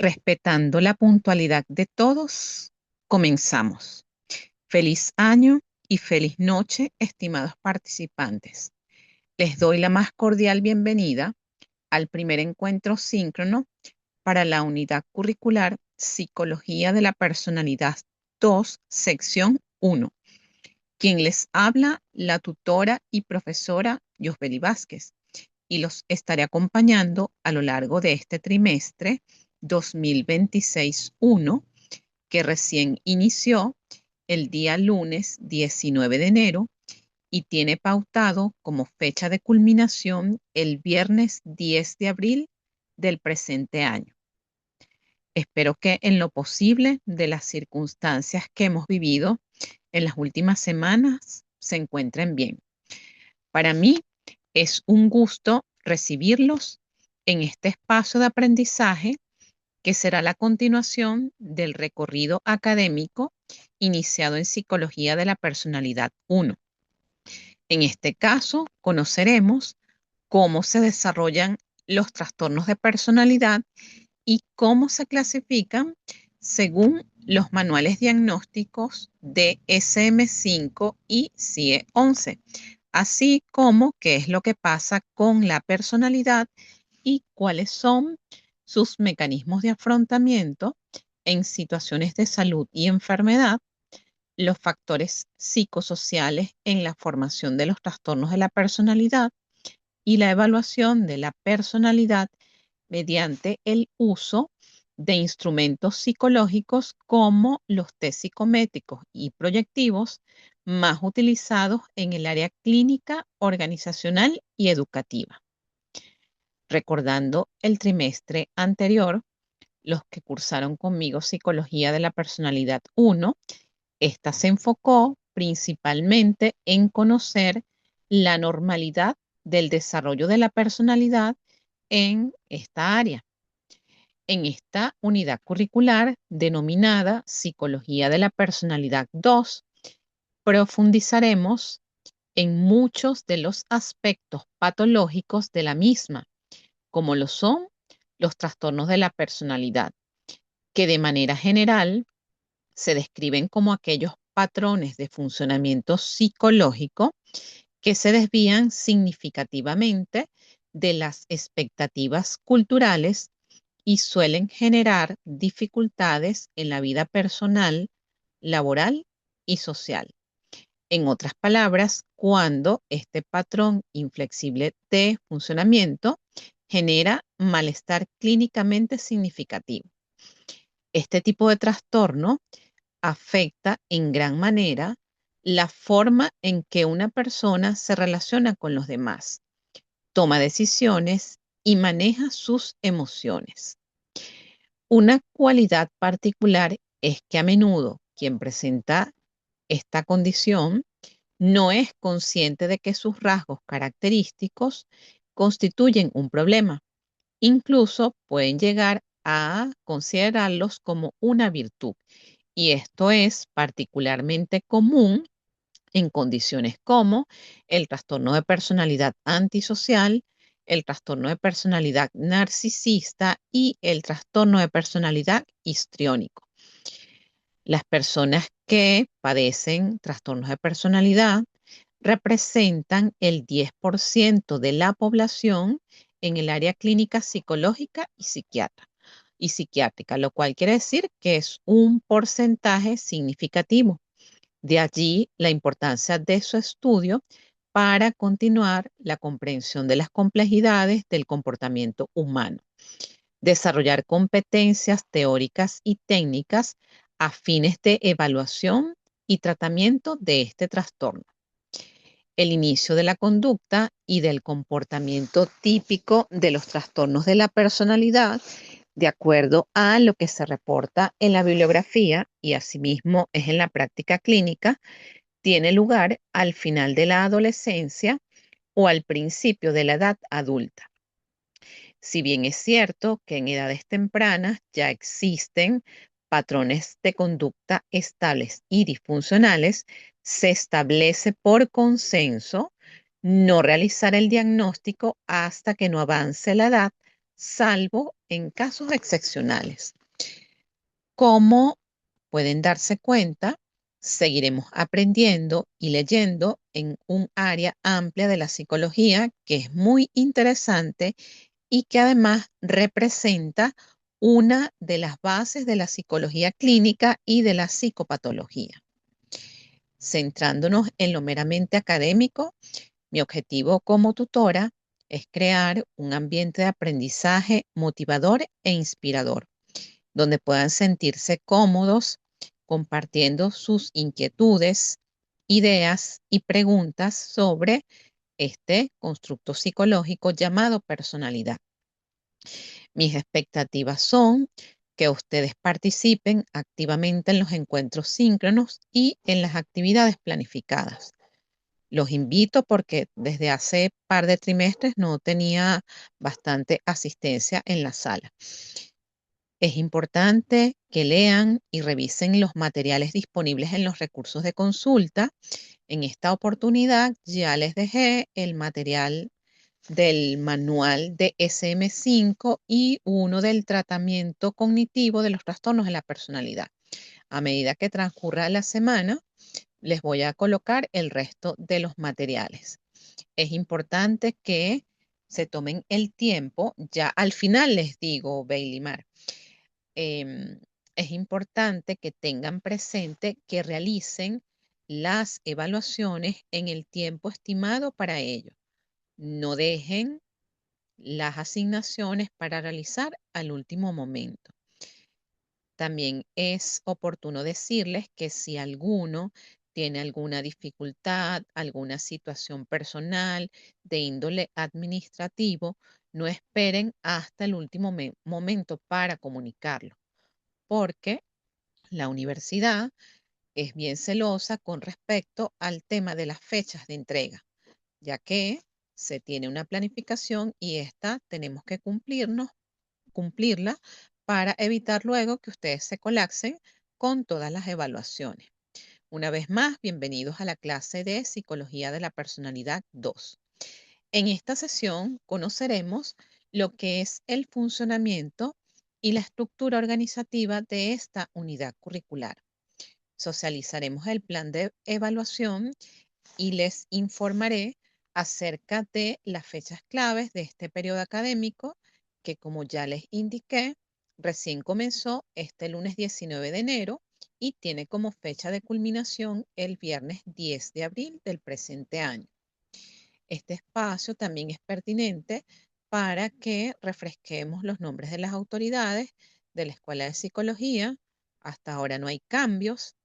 Respetando la puntualidad de todos, comenzamos. Feliz año y feliz noche, estimados participantes. Les doy la más cordial bienvenida al primer encuentro síncrono para la unidad curricular Psicología de la Personalidad 2, sección 1. Quien les habla, la tutora y profesora Yosbeli Vázquez, y los estaré acompañando a lo largo de este trimestre 2026-1, que recién inició el día lunes 19 de enero y tiene pautado como fecha de culminación el viernes 10 de abril del presente año. Espero que en lo posible de las circunstancias que hemos vivido en las últimas semanas se encuentren bien. Para mí es un gusto recibirlos en este espacio de aprendizaje que será la continuación del recorrido académico iniciado en Psicología de la Personalidad 1. En este caso, conoceremos cómo se desarrollan los trastornos de personalidad y cómo se clasifican según los manuales diagnósticos de SM5 y CIE-11, así como qué es lo que pasa con la personalidad y cuáles son sus mecanismos de afrontamiento en situaciones de salud y enfermedad, los factores psicosociales en la formación de los trastornos de la personalidad y la evaluación de la personalidad mediante el uso de instrumentos psicológicos como los test psicométricos y proyectivos más utilizados en el área clínica, organizacional y educativa. Recordando el trimestre anterior, los que cursaron conmigo Psicología de la Personalidad 1, esta se enfocó principalmente en conocer la normalidad del desarrollo de la personalidad en esta área. En esta unidad curricular denominada Psicología de la Personalidad 2, profundizaremos en muchos de los aspectos patológicos de la misma, como lo son los trastornos de la personalidad, que de manera general se describen como aquellos patrones de funcionamiento psicológico que se desvían significativamente de las expectativas culturales y suelen generar dificultades en la vida personal, laboral y social. En otras palabras, cuando este patrón inflexible de funcionamiento genera malestar clínicamente significativo. Este tipo de trastorno afecta en gran manera la forma en que una persona se relaciona con los demás, toma decisiones y maneja sus emociones. Una cualidad particular es que a menudo quien presenta esta condición no es consciente de que sus rasgos característicos constituyen un problema. Incluso pueden llegar a considerarlos como una virtud. Y esto es particularmente común en condiciones como el trastorno de personalidad antisocial, el trastorno de personalidad narcisista y el trastorno de personalidad histriónico. Las personas que padecen trastornos de personalidad representan el 10% de la población en el área clínica psicológica y psiquiátrica, lo cual quiere decir que es un porcentaje significativo. De allí la importancia de su estudio para continuar la comprensión de las complejidades del comportamiento humano, desarrollar competencias teóricas y técnicas a fines de evaluación y tratamiento de este trastorno. El inicio de la conducta y del comportamiento típico de los trastornos de la personalidad, de acuerdo a lo que se reporta en la bibliografía y asimismo es en la práctica clínica, tiene lugar al final de la adolescencia o al principio de la edad adulta. Si bien es cierto que en edades tempranas ya existen patrones de conducta estables y disfuncionales, se establece por consenso no realizar el diagnóstico hasta que no avance la edad salvo en casos excepcionales. Como pueden darse cuenta, seguiremos aprendiendo y leyendo en un área amplia de la psicología que es muy interesante y que además representa una de las bases de la psicología clínica y de la psicopatología. Centrándonos en lo meramente académico, mi objetivo como tutora es crear un ambiente de aprendizaje motivador e inspirador, donde puedan sentirse cómodos compartiendo sus inquietudes, ideas y preguntas sobre este constructo psicológico llamado personalidad. Mis expectativas son que ustedes participen activamente en los encuentros síncronos y en las actividades planificadas. Los invito porque desde hace par de trimestres no tenía bastante asistencia en la sala. Es importante que lean y revisen los materiales disponibles en los recursos de consulta. En esta oportunidad ya les dejé el material del manual de SM5 y uno del tratamiento cognitivo de los trastornos de la personalidad. A medida que transcurra la semana, les voy a colocar el resto de los materiales. Es importante que se tomen el tiempo, ya al final les digo, Bailimar, es importante que tengan presente que realicen las evaluaciones en el tiempo estimado para ello. No dejen las asignaciones para realizar al último momento. También es oportuno decirles que si alguno tiene alguna dificultad, alguna situación personal de índole administrativo, no esperen hasta el último momento para comunicarlo, porque la universidad es bien celosa con respecto al tema de las fechas de entrega, ya que se tiene una planificación y esta tenemos que cumplirla para evitar luego que ustedes se colapsen con todas las evaluaciones. Una vez más, bienvenidos a la clase de Psicología de la Personalidad 2. En esta sesión conoceremos lo que es el funcionamiento y la estructura organizativa de esta unidad curricular. Socializaremos el plan de evaluación y les informaré acerca de las fechas claves de este periodo académico que, como ya les indiqué, recién comenzó este lunes 19 de enero y tiene como fecha de culminación el viernes 10 de abril del presente año. Este espacio también es pertinente para que refresquemos los nombres de las autoridades de la Escuela de Psicología. Hasta ahora no hay cambios.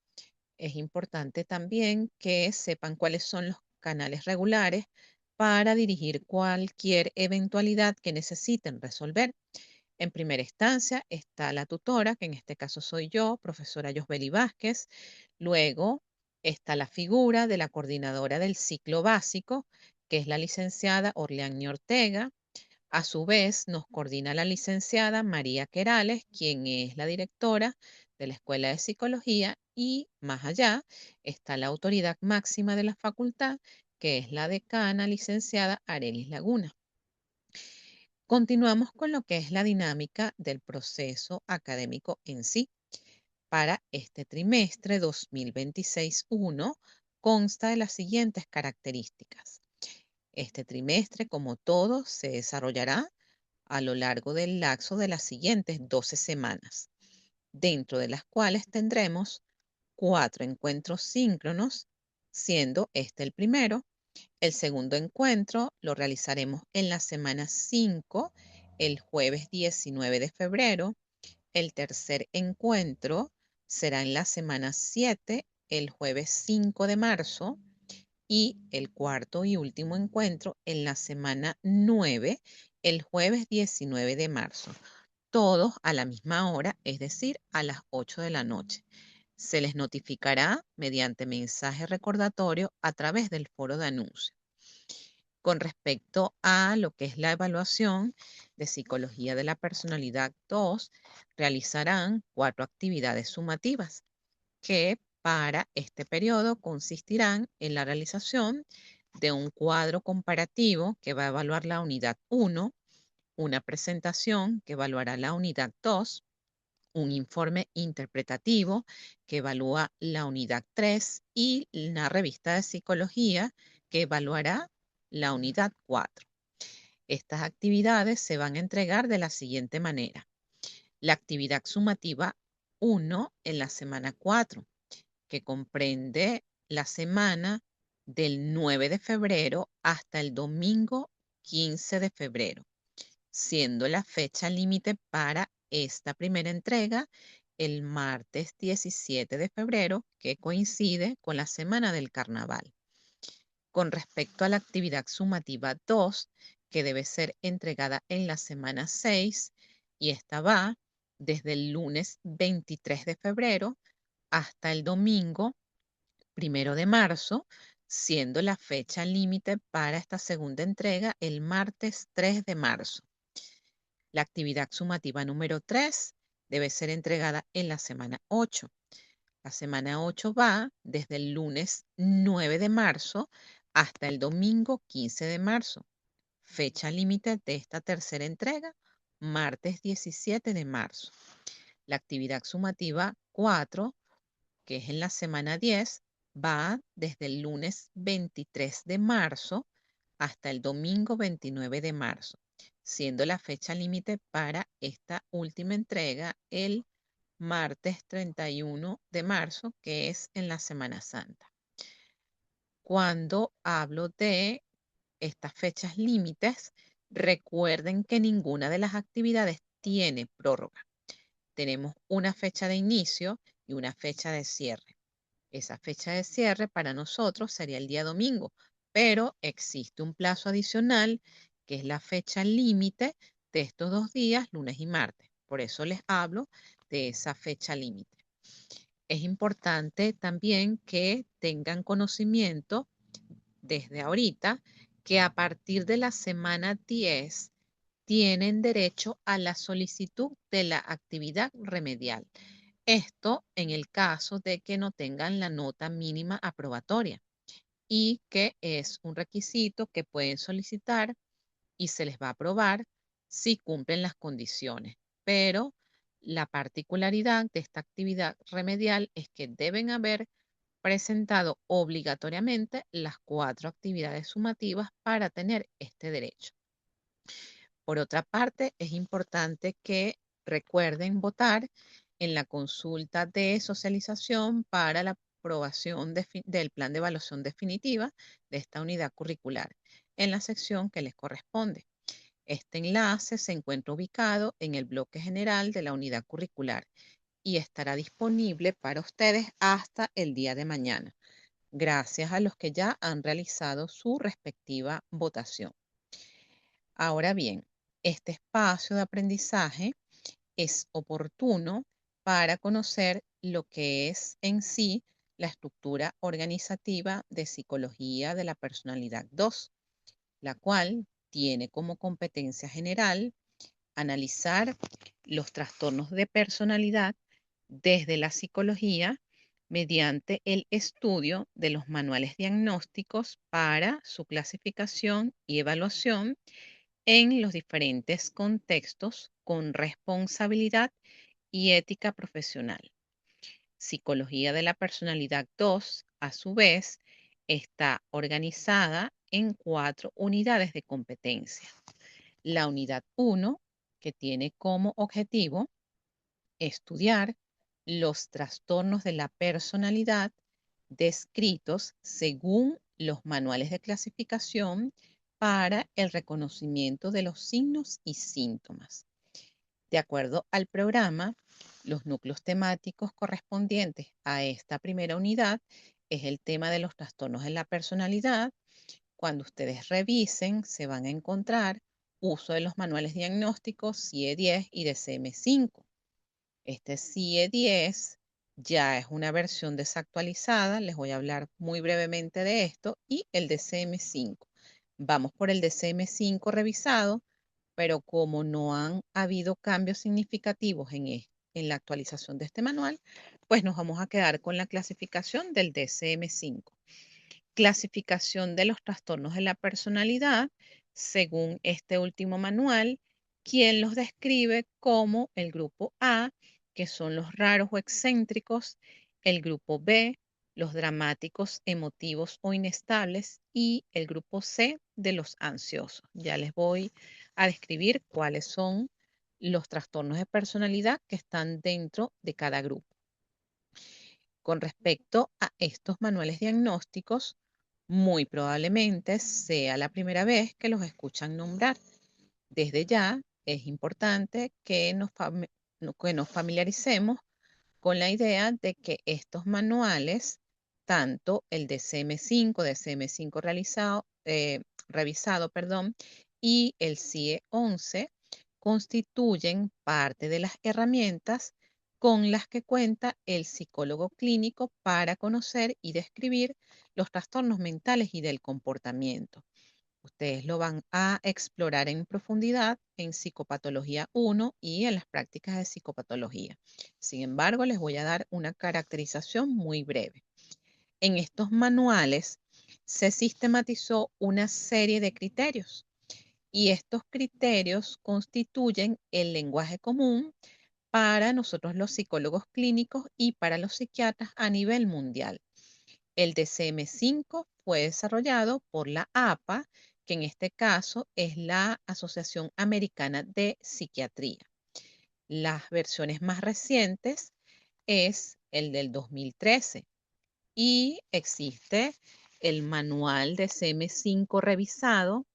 Es importante también que sepan cuáles son los canales regulares para dirigir cualquier eventualidad que necesiten resolver. En primera instancia está la tutora, que en este caso soy yo, profesora Yosbeli Vázquez. Luego está la figura de la coordinadora del ciclo básico, que es la licenciada Orleani Ortega. A su vez, nos coordina la licenciada María Querales, quien es la directora de la Escuela de Psicología, y más allá está la autoridad máxima de la facultad, que es la decana licenciada Arelis Laguna. Continuamos con lo que es la dinámica del proceso académico en sí. Para este trimestre 2026-1 consta de las siguientes características. Este trimestre, como todo, se desarrollará a lo largo del lapso de las siguientes 12 semanas, dentro de las cuales tendremos 4 encuentros síncronos, siendo este el primero. El segundo encuentro lo realizaremos en la semana 5, el jueves 19 de febrero. El tercer encuentro será en la semana 7, el jueves 5 de marzo. Y el cuarto y último encuentro en la semana 9, el jueves 19 de marzo. Todos a la misma hora, es decir, a las 8 de la noche. Se les notificará mediante mensaje recordatorio a través del foro de anuncios. Con respecto a lo que es la evaluación de Psicología de la Personalidad 2, realizarán 4 actividades sumativas que para este periodo consistirán en la realización de un cuadro comparativo que va a evaluar la unidad 1, una presentación que evaluará la unidad 2, un informe interpretativo que evalúa la unidad 3 y una revista de psicología que evaluará la unidad 4. Estas actividades se van a entregar de la siguiente manera. La actividad sumativa 1 en la semana 4, que comprende la semana del 9 de febrero hasta el domingo 15 de febrero, siendo la fecha límite para esta primera entrega el martes 17 de febrero, que coincide con la semana del carnaval. Con respecto a la actividad sumativa 2, que debe ser entregada en la semana 6, y esta va desde el lunes 23 de febrero hasta el domingo 1 de marzo, siendo la fecha límite para esta segunda entrega el martes 3 de marzo. La actividad sumativa número 3 debe ser entregada en la semana 8. La semana 8 va desde el lunes 9 de marzo hasta el domingo 15 de marzo. Fecha límite de esta tercera entrega, martes 17 de marzo. La actividad sumativa 4, que es en la semana 10, va desde el lunes 23 de marzo hasta el domingo 29 de marzo, siendo la fecha límite para esta última entrega el martes 31 de marzo, que es en la Semana Santa. Cuando hablo de estas fechas límites, recuerden que ninguna de las actividades tiene prórroga. Tenemos una fecha de inicio y una fecha de cierre. Esa fecha de cierre para nosotros sería el día domingo, pero existe un plazo adicional que es la fecha límite de estos 2 días, lunes y martes. Por eso les hablo de esa fecha límite. Es importante también que tengan conocimiento desde ahorita que a partir de la semana 10 tienen derecho a la solicitud de la actividad remedial. Esto en el caso de que no tengan la nota mínima aprobatoria y que es un requisito que pueden solicitar y se les va a aprobar si cumplen las condiciones. Pero la particularidad de esta actividad remedial es que deben haber presentado obligatoriamente las 4 actividades sumativas para tener este derecho. Por otra parte, es importante que recuerden votar en la consulta de socialización para la aprobación del plan de evaluación definitiva de esta unidad curricular en la sección que les corresponde. Este enlace se encuentra ubicado en el bloque general de la unidad curricular y estará disponible para ustedes hasta el día de mañana, gracias a los que ya han realizado su respectiva votación. Ahora bien, este espacio de aprendizaje es oportuno para conocer lo que es en sí la estructura organizativa de psicología de la personalidad 2, la cual tiene como competencia general analizar los trastornos de personalidad desde la psicología mediante el estudio de los manuales diagnósticos para su clasificación y evaluación en los diferentes contextos con responsabilidad y ética profesional. Psicología de la personalidad 2, a su vez, está organizada en 4 unidades de competencia. La unidad 1, que tiene como objetivo estudiar los trastornos de la personalidad descritos según los manuales de clasificación para el reconocimiento de los signos y síntomas. De acuerdo al programa, los núcleos temáticos correspondientes a esta primera unidad es el tema de los trastornos de la personalidad. Cuando ustedes revisen, se van a encontrar uso de los manuales diagnósticos CIE-10 y DCM-5. Este CIE-10 ya es una versión desactualizada, les voy a hablar muy brevemente de esto, y el DCM-5. Vamos por el DCM-5 revisado, pero como no han habido cambios significativos en la actualización de este manual, pues nos vamos a quedar con la clasificación del DCM-5. Clasificación de los trastornos de la personalidad, según este último manual, quien los describe como el grupo A, que son los raros o excéntricos, el grupo B, los dramáticos, emotivos o inestables, y el grupo C de los ansiosos. Ya les voy a describir cuáles son los trastornos de personalidad que están dentro de cada grupo. Con respecto a estos manuales diagnósticos, muy probablemente sea la primera vez que los escuchan nombrar. Desde ya es importante que nos familiaricemos con la idea de que estos manuales, tanto el DCM5 revisado, y el CIE 11, constituyen parte de las herramientas con las que cuenta el psicólogo clínico para conocer y describir los trastornos mentales y del comportamiento. Ustedes lo van a explorar en profundidad en Psicopatología 1 y en las prácticas de psicopatología. Sin embargo, les voy a dar una caracterización muy breve. En estos manuales se sistematizó una serie de criterios y estos criterios constituyen el lenguaje común para nosotros los psicólogos clínicos y para los psiquiatras a nivel mundial. El DCM5 fue desarrollado por la APA, que en este caso es la Asociación Americana de Psiquiatría. Las versiones más recientes es el del 2013 y existe el manual DCM5 revisado,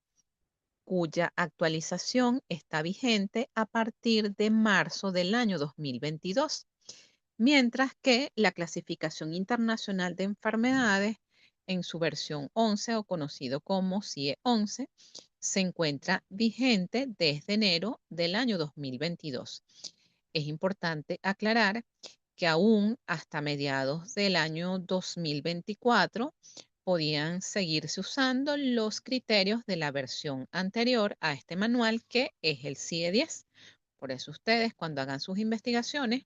cuya actualización está vigente a partir de marzo del año 2022. Mientras que la Clasificación Internacional de Enfermedades, en su versión 11 o conocido como CIE 11, se encuentra vigente desde enero del año 2022. Es importante aclarar que aún hasta mediados del año 2024 podían seguirse usando los criterios de la versión anterior a este manual, que es el CIE 10. Por eso ustedes, cuando hagan sus investigaciones,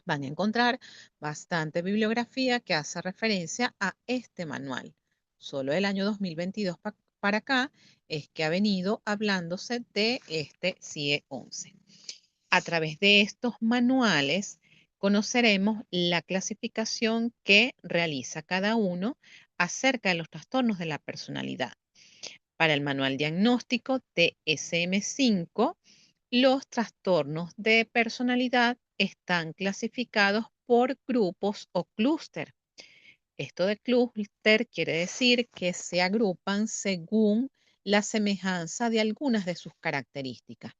van a encontrar bastante bibliografía que hace referencia a este manual. Solo el año 2022 para acá es que ha venido hablándose de este CIE 11. A través de estos manuales conoceremos la clasificación que realiza cada uno acerca de los trastornos de la personalidad. Para el manual diagnóstico DSM-5, los trastornos de personalidad están clasificados por grupos o clúster. Esto de clúster quiere decir que se agrupan según la semejanza de algunas de sus características.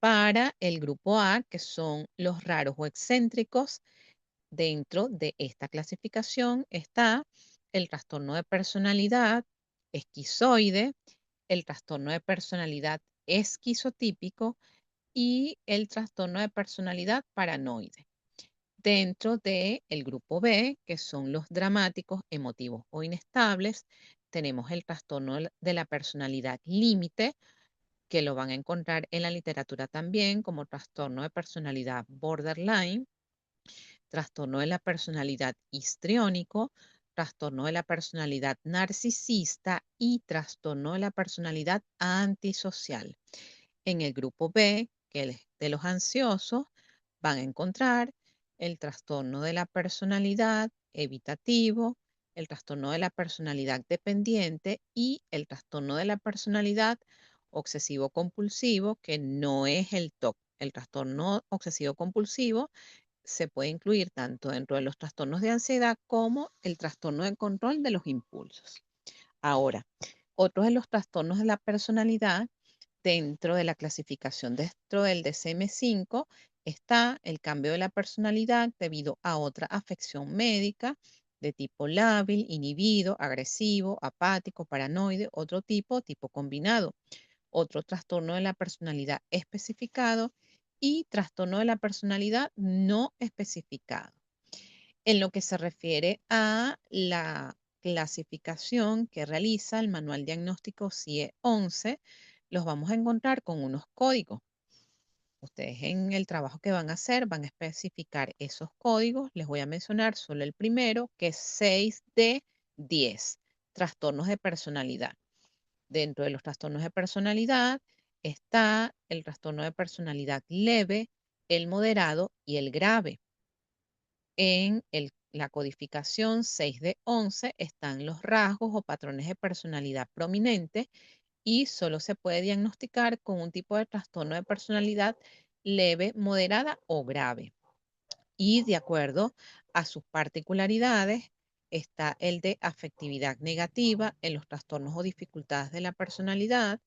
Para el grupo A, que son los raros o excéntricos, dentro de esta clasificación está el trastorno de personalidad esquizoide, el trastorno de personalidad esquizotípico y el trastorno de personalidad paranoide. Dentro del grupo B, que son los dramáticos, emotivos o inestables, tenemos el trastorno de la personalidad límite, que lo van a encontrar en la literatura también como trastorno de personalidad borderline, trastorno de la personalidad histriónico, trastorno de la personalidad narcisista y trastorno de la personalidad antisocial. En el grupo B, que es de los ansiosos, van a encontrar el trastorno de la personalidad evitativo, el trastorno de la personalidad dependiente y el trastorno de la personalidad obsesivo-compulsivo, que no es el TOC. El trastorno obsesivo-compulsivo se puede incluir tanto dentro de los trastornos de ansiedad como el trastorno de control de los impulsos. Ahora, otros de los trastornos de la personalidad dentro de la clasificación dentro del DSM-5 está el cambio de la personalidad debido a otra afección médica de tipo lábil, inhibido, agresivo, apático, paranoide, otro tipo combinado. Otro trastorno de la personalidad especificado y trastorno de la personalidad no especificado. En lo que se refiere a la clasificación que realiza el Manual Diagnóstico CIE 11, los vamos a encontrar con unos códigos. Ustedes en el trabajo que van a hacer van a especificar esos códigos. Les voy a mencionar solo el primero, que es 6D10, trastornos de personalidad. Dentro de los trastornos de personalidad está el trastorno de personalidad leve, el moderado y el grave. En la codificación 6 de 11 están los rasgos o patrones de personalidad prominentes y solo se puede diagnosticar con un tipo de trastorno de personalidad leve, moderada o grave. Y de acuerdo a sus particularidades, está el de afectividad negativa en los trastornos o dificultades de la personalidad,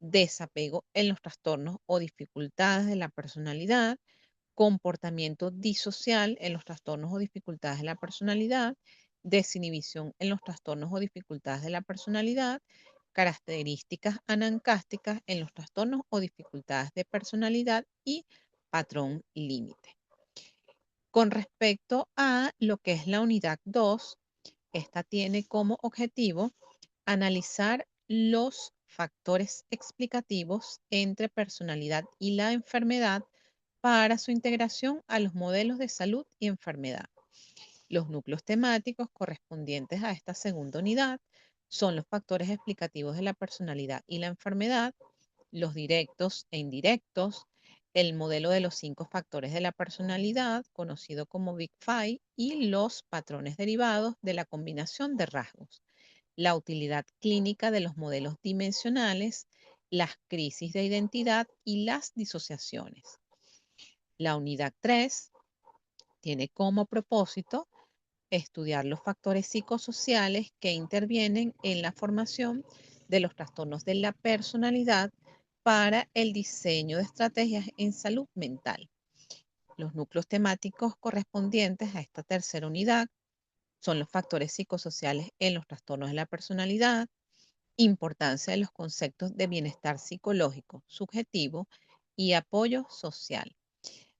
desapego en los trastornos o dificultades de la personalidad, comportamiento disocial en los trastornos o dificultades de la personalidad, desinhibición en los trastornos o dificultades de la personalidad, características anancásticas en los trastornos o dificultades de personalidad y patrón límite. Con respecto a lo que es la unidad 2, esta tiene como objetivo analizar los factores explicativos entre personalidad y la enfermedad para su integración a los modelos de salud y enfermedad. Los núcleos temáticos correspondientes a esta segunda unidad son los factores explicativos de la personalidad y la enfermedad, los directos e indirectos, el modelo de los 5 factores de la personalidad, conocido como Big Five, y los patrones derivados de la combinación de rasgos, la utilidad clínica de los modelos dimensionales, las crisis de identidad y las disociaciones. La unidad 3 tiene como propósito estudiar los factores psicosociales que intervienen en la formación de los trastornos de la personalidad para el diseño de estrategias en salud mental. Los núcleos temáticos correspondientes a esta tercera unidad son los factores psicosociales en los trastornos de la personalidad, importancia de los conceptos de bienestar psicológico, subjetivo y apoyo social.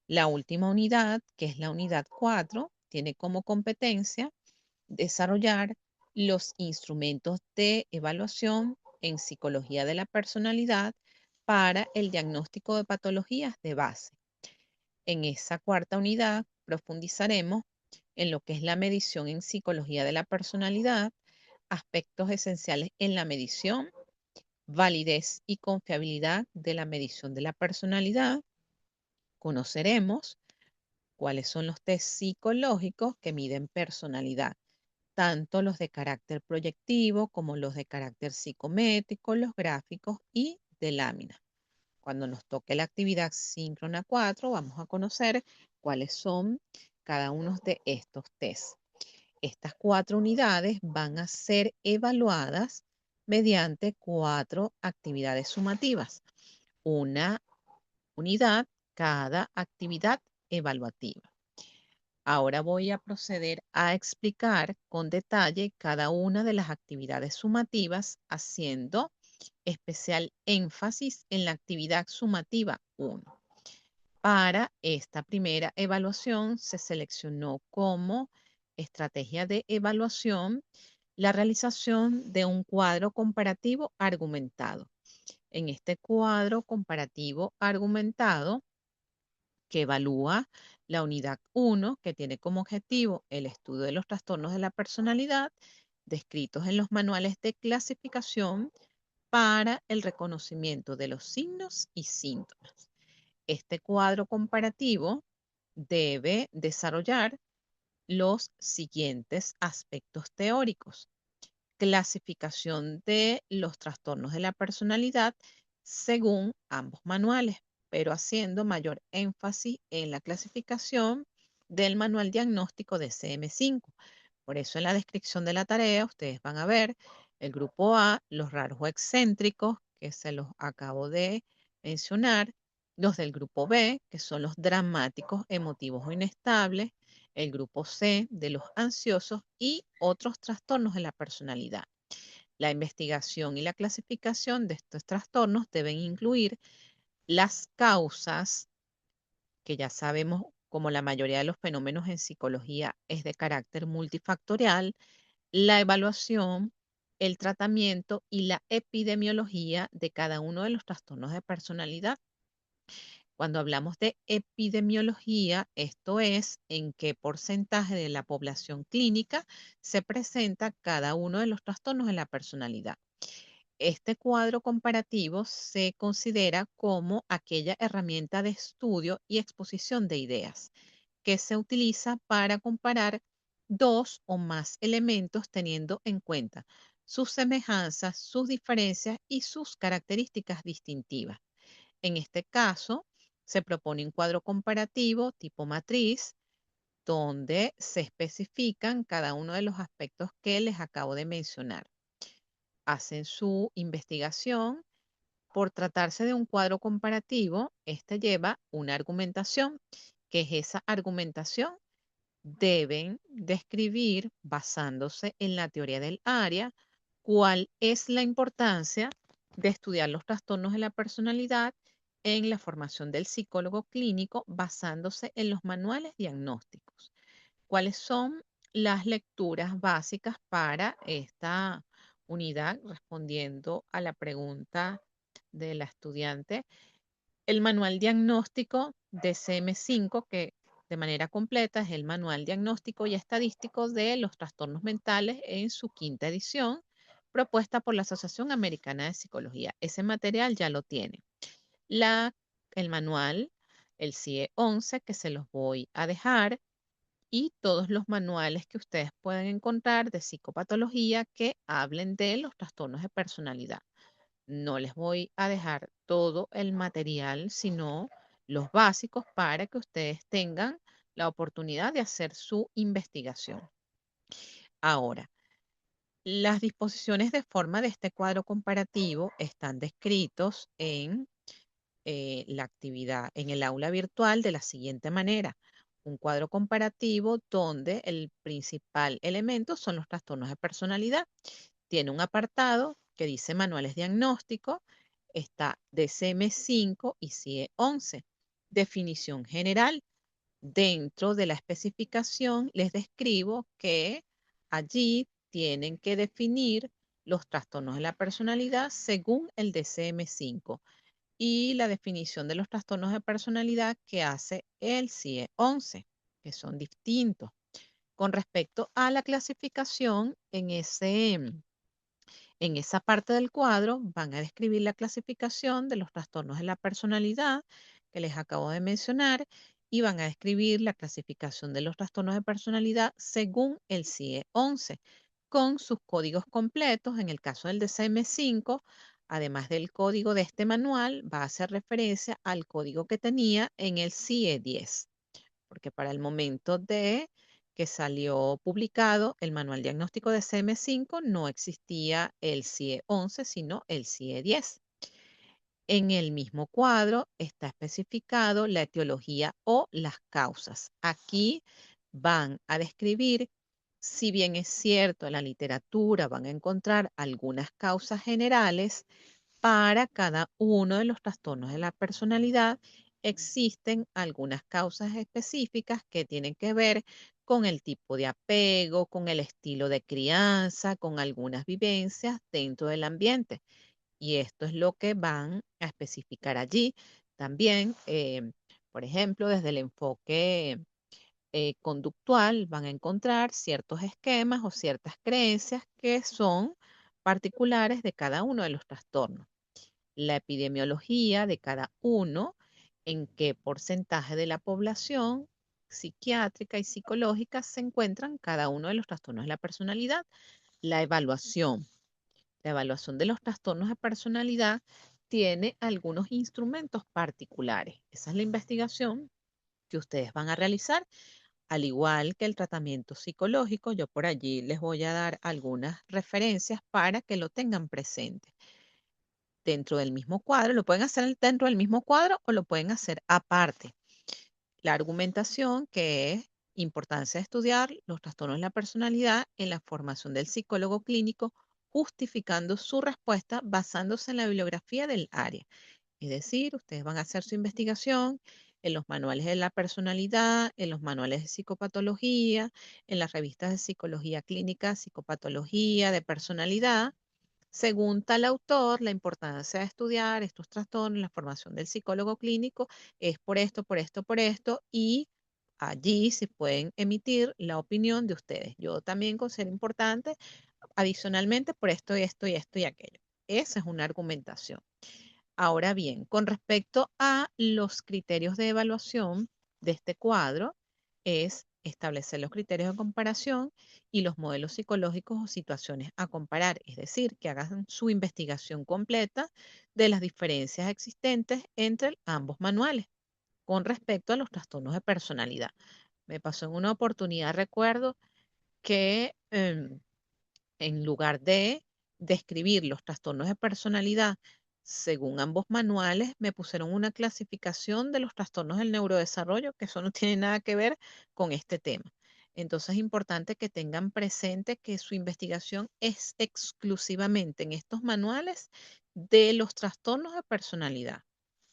La última unidad, que es la unidad 4, tiene como competencia desarrollar los instrumentos de evaluación en psicología de la personalidad para el diagnóstico de patologías de base. En esa cuarta unidad profundizaremos en lo que es la medición en psicología de la personalidad, aspectos esenciales en la medición, validez y confiabilidad de la medición de la personalidad. Conoceremos cuáles son los test psicológicos que miden personalidad, tanto los de carácter proyectivo como los de carácter psicométrico, los gráficos y de lámina. Cuando nos toque la actividad síncrona 4, vamos a conocer cuáles son cada uno de estos tests. Estas 4 unidades van a ser evaluadas mediante 4 actividades sumativas. Una unidad cada actividad evaluativa. Ahora voy a proceder a explicar con detalle cada una de las actividades sumativas, haciendo especial énfasis en la actividad sumativa 1. Para esta primera evaluación se seleccionó como estrategia de evaluación la realización de un cuadro comparativo argumentado. En este cuadro comparativo argumentado, que evalúa la unidad 1, que tiene como objetivo el estudio de los trastornos de la personalidad descritos en los manuales de clasificación para el reconocimiento de los signos y síntomas. Este cuadro comparativo debe desarrollar los siguientes aspectos teóricos: clasificación de los trastornos de la personalidad según ambos manuales, pero haciendo mayor énfasis en la clasificación del manual diagnóstico de CM5. Por eso en la descripción de la tarea ustedes van a ver el grupo A, los raros o excéntricos, que se los acabo de mencionar, los del grupo B, que son los dramáticos, emotivos o inestables, el grupo C de los ansiosos y otros trastornos de la personalidad. La investigación y la clasificación de estos trastornos deben incluir las causas, que ya sabemos, como la mayoría de los fenómenos en psicología es de carácter multifactorial, la evaluación, el tratamiento y la epidemiología de cada uno de los trastornos de personalidad. Cuando hablamos de epidemiología, esto es en qué porcentaje de la población clínica se presenta cada uno de los trastornos de la personalidad. Este cuadro comparativo se considera como aquella herramienta de estudio y exposición de ideas que se utiliza para comparar dos o más elementos teniendo en cuenta sus semejanzas, sus diferencias y sus características distintivas. En este caso, se propone un cuadro comparativo tipo matriz donde se especifican cada uno de los aspectos que les acabo de mencionar. Hacen su investigación. Por tratarse de un cuadro comparativo, este lleva una argumentación, que es esa argumentación deben describir, basándose en la teoría del área, cuál es la importancia de estudiar los trastornos de la personalidad en la formación del psicólogo clínico basándose en los manuales diagnósticos. ¿Cuáles son las lecturas básicas para esta unidad? Respondiendo a la pregunta de la estudiante, el manual diagnóstico de CM5, que de manera completa es el manual diagnóstico y estadístico de los trastornos mentales en su quinta edición, propuesta por la Asociación Americana de Psicología. Ese material ya lo tiene. El manual, el CIE 11, que se los voy a dejar, y todos los manuales que ustedes pueden encontrar de psicopatología que hablen de los trastornos de personalidad. No les voy a dejar todo el material, sino los básicos para que ustedes tengan la oportunidad de hacer su investigación. Ahora, las disposiciones de forma de este cuadro comparativo están descritos en la actividad en el aula virtual de la siguiente manera. Un cuadro comparativo donde el principal elemento son los trastornos de personalidad. Tiene un apartado que dice manuales diagnósticos, está DSM-5 y CIE 11. Definición general. Dentro de la especificación les describo que allí tienen que definir los trastornos de la personalidad según el DSM-5 y la definición de los trastornos de personalidad que hace el CIE 11, que son distintos. Con respecto a la clasificación, en esa parte del cuadro van a describir la clasificación de los trastornos de la personalidad que les acabo de mencionar y van a describir la clasificación de los trastornos de personalidad según el CIE 11, con sus códigos completos. En el caso del DSM-5, además del código de este manual, va a hacer referencia al código que tenía en el CIE 10, porque para el momento de que salió publicado el manual diagnóstico de CM5 no existía el CIE 11, sino el CIE 10. En el mismo cuadro está especificado la etiología o las causas. Aquí van a describir, si bien es cierto, en la literatura van a encontrar algunas causas generales, para cada uno de los trastornos de la personalidad existen algunas causas específicas que tienen que ver con el tipo de apego, con el estilo de crianza, con algunas vivencias dentro del ambiente. Y esto es lo que van a especificar allí. También, por ejemplo, desde el enfoque conductual van a encontrar ciertos esquemas o ciertas creencias que son particulares de cada uno de los trastornos. La epidemiología de cada uno, en qué porcentaje de la población psiquiátrica y psicológica se encuentran cada uno de los trastornos de la personalidad. La evaluación. La evaluación de los trastornos de personalidad tiene algunos instrumentos particulares. Esa es la investigación que ustedes van a realizar, al igual que el tratamiento psicológico. Yo por allí les voy a dar algunas referencias para que lo tengan presente. Dentro del mismo cuadro, lo pueden hacer dentro del mismo cuadro o lo pueden hacer aparte. La argumentación, que es importancia de estudiar los trastornos de la personalidad en la formación del psicólogo clínico, justificando su respuesta basándose en la bibliografía del área. Es decir, ustedes van a hacer su investigación en los manuales de la personalidad, en los manuales de psicopatología, en las revistas de psicología clínica, psicopatología, de personalidad. Según tal autor, la importancia de estudiar estos trastornos, la formación del psicólogo clínico es por esto, por esto, por esto, y allí se pueden emitir la opinión de ustedes. Yo también considero importante, adicionalmente, por esto y esto y esto y aquello. esa es una argumentación. Ahora bien, con respecto a los criterios de evaluación de este cuadro, es establecer los criterios de comparación y los modelos psicológicos o situaciones a comparar, es decir, que hagan su investigación completa de las diferencias existentes entre ambos manuales con respecto a los trastornos de personalidad. Me pasó en una oportunidad, recuerdo que en lugar de describir los trastornos de personalidad según ambos manuales, me pusieron una clasificación de los trastornos del neurodesarrollo, que eso no tiene nada que ver con este tema. Entonces es importante que tengan presente que su investigación es exclusivamente en estos manuales de los trastornos de personalidad.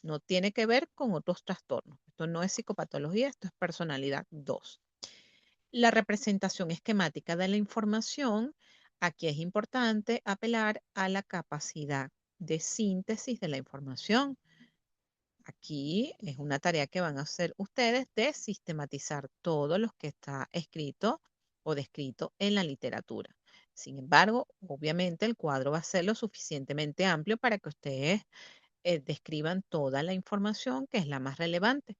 No tiene que ver con otros trastornos. Esto no es psicopatología, esto es personalidad 2. La representación esquemática de la información, aquí es importante apelar a la capacidad de síntesis de la información. Aquí es una tarea que van a hacer ustedes de sistematizar todo lo que está escrito o descrito en la literatura. Sin embargo, obviamente el cuadro va a ser lo suficientemente amplio para que ustedes describan toda la información que es la más relevante.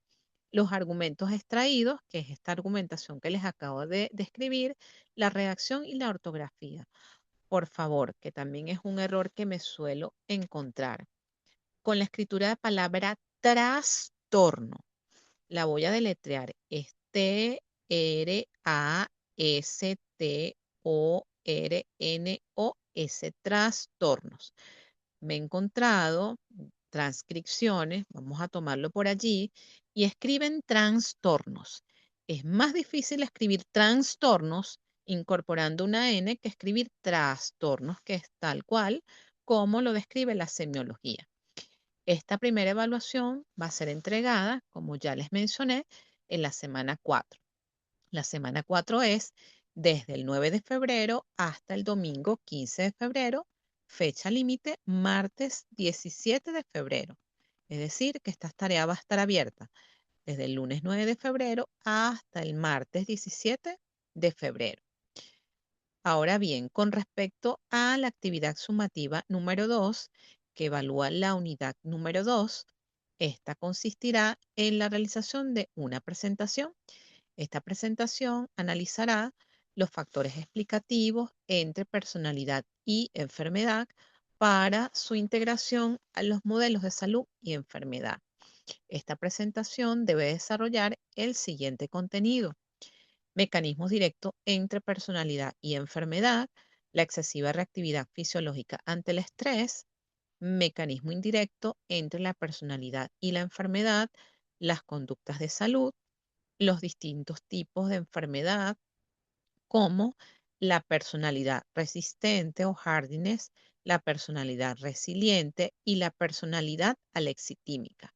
Los argumentos extraídos, que es esta argumentación que les acabo de describir, la redacción y la ortografía. Por favor, que también es un error que me suelo encontrar. Con la escritura de palabra trastorno, la voy a deletrear. Es Trastornos, trastornos. Me he encontrado transcripciones, vamos a tomarlo por allí, y escriben trastornos. Es más difícil escribir trastornos incorporando una N que escribir trastornos, que es tal cual como lo describe la semiología. Esta primera evaluación va a ser entregada, como ya les mencioné, en la semana 4. La semana 4 es desde el 9 de febrero hasta el domingo 15 de febrero, fecha límite martes 17 de febrero. Es decir, que esta tarea va a estar abierta desde el lunes 9 de febrero hasta el martes 17 de febrero. Ahora bien, con respecto a la actividad sumativa número 2, que evalúa la unidad número 2, esta consistirá en la realización de una presentación. Esta presentación analizará los factores explicativos entre personalidad y enfermedad para su integración a los modelos de salud y enfermedad. Esta presentación debe desarrollar el siguiente contenido: mecanismos directos entre personalidad y enfermedad, la excesiva reactividad fisiológica ante el estrés, mecanismo indirecto entre la personalidad y la enfermedad, las conductas de salud, los distintos tipos de enfermedad, como la personalidad resistente o hardiness, la personalidad resiliente y la personalidad alexitímica,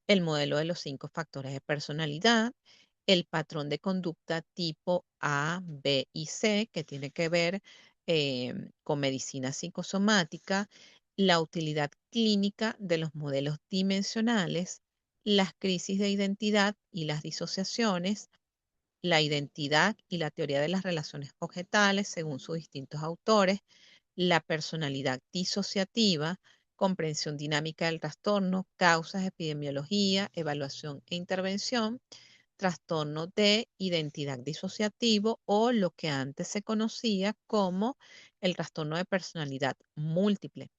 el modelo de los 5 factores de personalidad, el patrón de conducta tipo A, B y C, que tiene que ver con medicina psicosomática, la utilidad clínica de los modelos dimensionales, las crisis de identidad y las disociaciones, la identidad y la teoría de las relaciones objetales según sus distintos autores, la personalidad disociativa, comprensión dinámica del trastorno, causas, epidemiología, evaluación e intervención, trastorno de identidad disociativo o lo que antes se conocía como el trastorno de personalidad múltiple,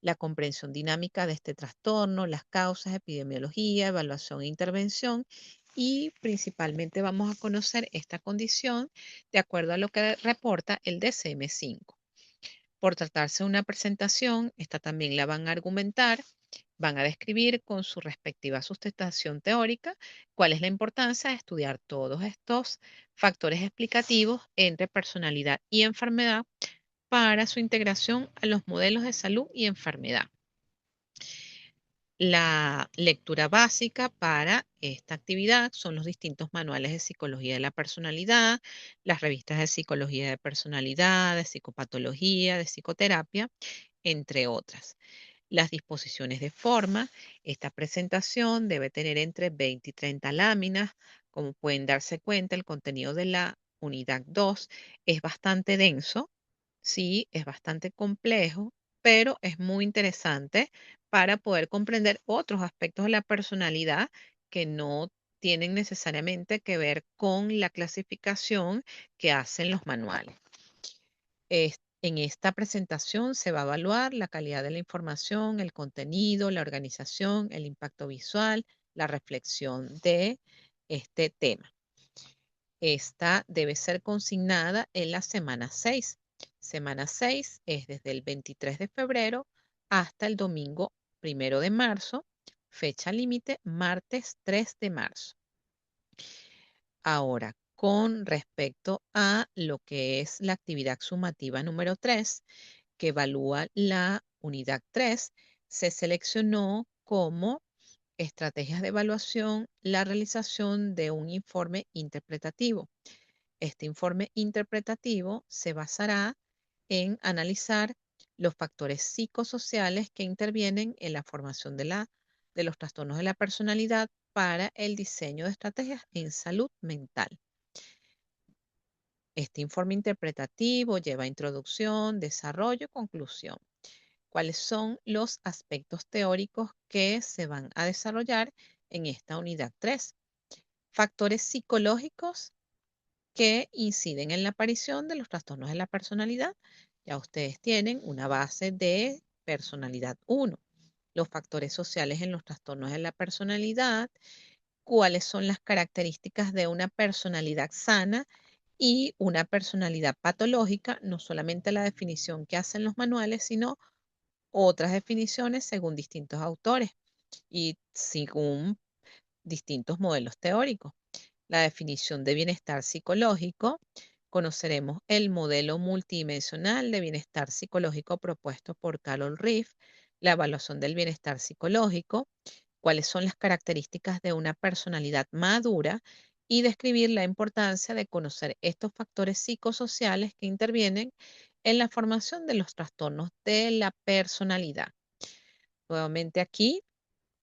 la comprensión dinámica de este trastorno, las causas, epidemiología, evaluación e intervención, y principalmente vamos a conocer esta condición de acuerdo a lo que reporta el DSM-5. Por tratarse de una presentación, esta también la van a argumentar, van a describir con su respectiva sustentación teórica cuál es la importancia de estudiar todos estos factores explicativos entre personalidad y enfermedad para su integración a los modelos de salud y enfermedad. La lectura básica para esta actividad son los distintos manuales de psicología de la personalidad, las revistas de psicología de personalidad, de psicopatología, de psicoterapia, entre otras. Las disposiciones de forma. Esta presentación debe tener entre 20 y 30 láminas. Como pueden darse cuenta, el contenido de la unidad 2 es bastante denso, sí, es bastante complejo, pero es muy interesante para poder comprender otros aspectos de la personalidad que no tienen necesariamente que ver con la clasificación que hacen los manuales. En esta presentación se va a evaluar la calidad de la información, el contenido, la organización, el impacto visual, la reflexión de este tema. Esta debe ser consignada en la semana 6. Semana 6 es desde el 23 de febrero hasta el domingo 1 de marzo, fecha límite martes 3 de marzo. Ahora, con respecto a lo que es la actividad sumativa número 3, que evalúa la unidad 3, se seleccionó como estrategias de evaluación la realización de un informe interpretativo. Este informe interpretativo se basará en analizar los factores psicosociales que intervienen en la formación de los trastornos de la personalidad para el diseño de estrategias en salud mental. Este informe interpretativo lleva introducción, desarrollo y conclusión. ¿Cuáles son los aspectos teóricos que se van a desarrollar en esta unidad 3? Factores psicológicos que inciden en la aparición de los trastornos de la personalidad. Ya ustedes tienen una base de personalidad 1. Los factores sociales en los trastornos de la personalidad, cuáles son las características de una personalidad sana y una personalidad patológica, no solamente la definición que hacen los manuales, sino otras definiciones según distintos autores y según distintos modelos teóricos. La definición de bienestar psicológico, conoceremos el modelo multidimensional de bienestar psicológico propuesto por Carol Reef, la evaluación del bienestar psicológico, cuáles son las características de una personalidad madura y describir la importancia de conocer estos factores psicosociales que intervienen en la formación de los trastornos de la personalidad. Nuevamente aquí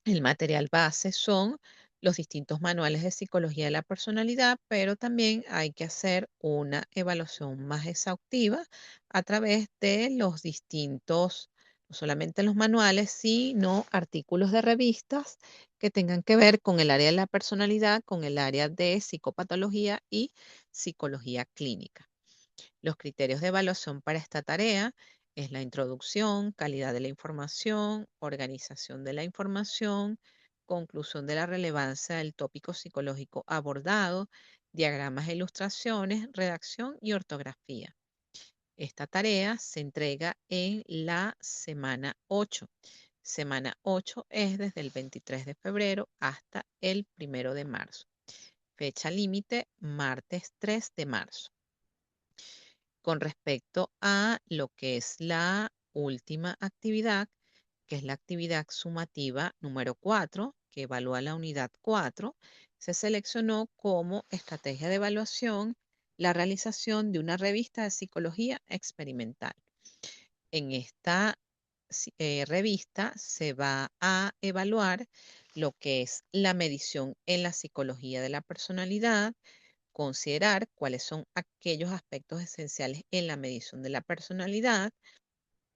el material base son los distintos manuales de psicología de la personalidad, pero también hay que hacer una evaluación más exhaustiva a través de los distintos, no solamente los manuales, sino artículos de revistas que tengan que ver con el área de la personalidad, con el área de psicopatología y psicología clínica. Los criterios de evaluación para esta tarea es la introducción, calidad de la información, organización de la información, conclusión de la relevancia del tópico psicológico abordado, diagramas e ilustraciones, redacción y ortografía. Esta tarea se entrega en la semana 8. Semana 8 es desde el 23 de febrero hasta el 1 de marzo. Fecha límite, martes 3 de marzo. Con respecto a lo que es la última actividad, que es la actividad sumativa número 4, que evalúa la unidad 4, se seleccionó como estrategia de evaluación la realización de una revista de psicología experimental. En esta revista se va a evaluar lo que es la medición en la psicología de la personalidad, considerar cuáles son aquellos aspectos esenciales en la medición de la personalidad,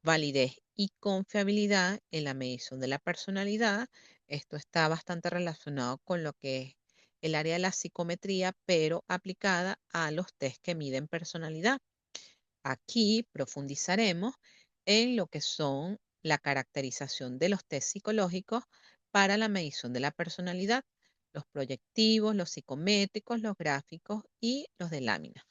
validez y confiabilidad en la medición de la personalidad. Esto está bastante relacionado con lo que es el área de la psicometría, pero aplicada a los test que miden personalidad. Aquí profundizaremos en lo que son la caracterización de los test psicológicos para la medición de la personalidad, los proyectivos, los psicométricos, los gráficos y los de lámina.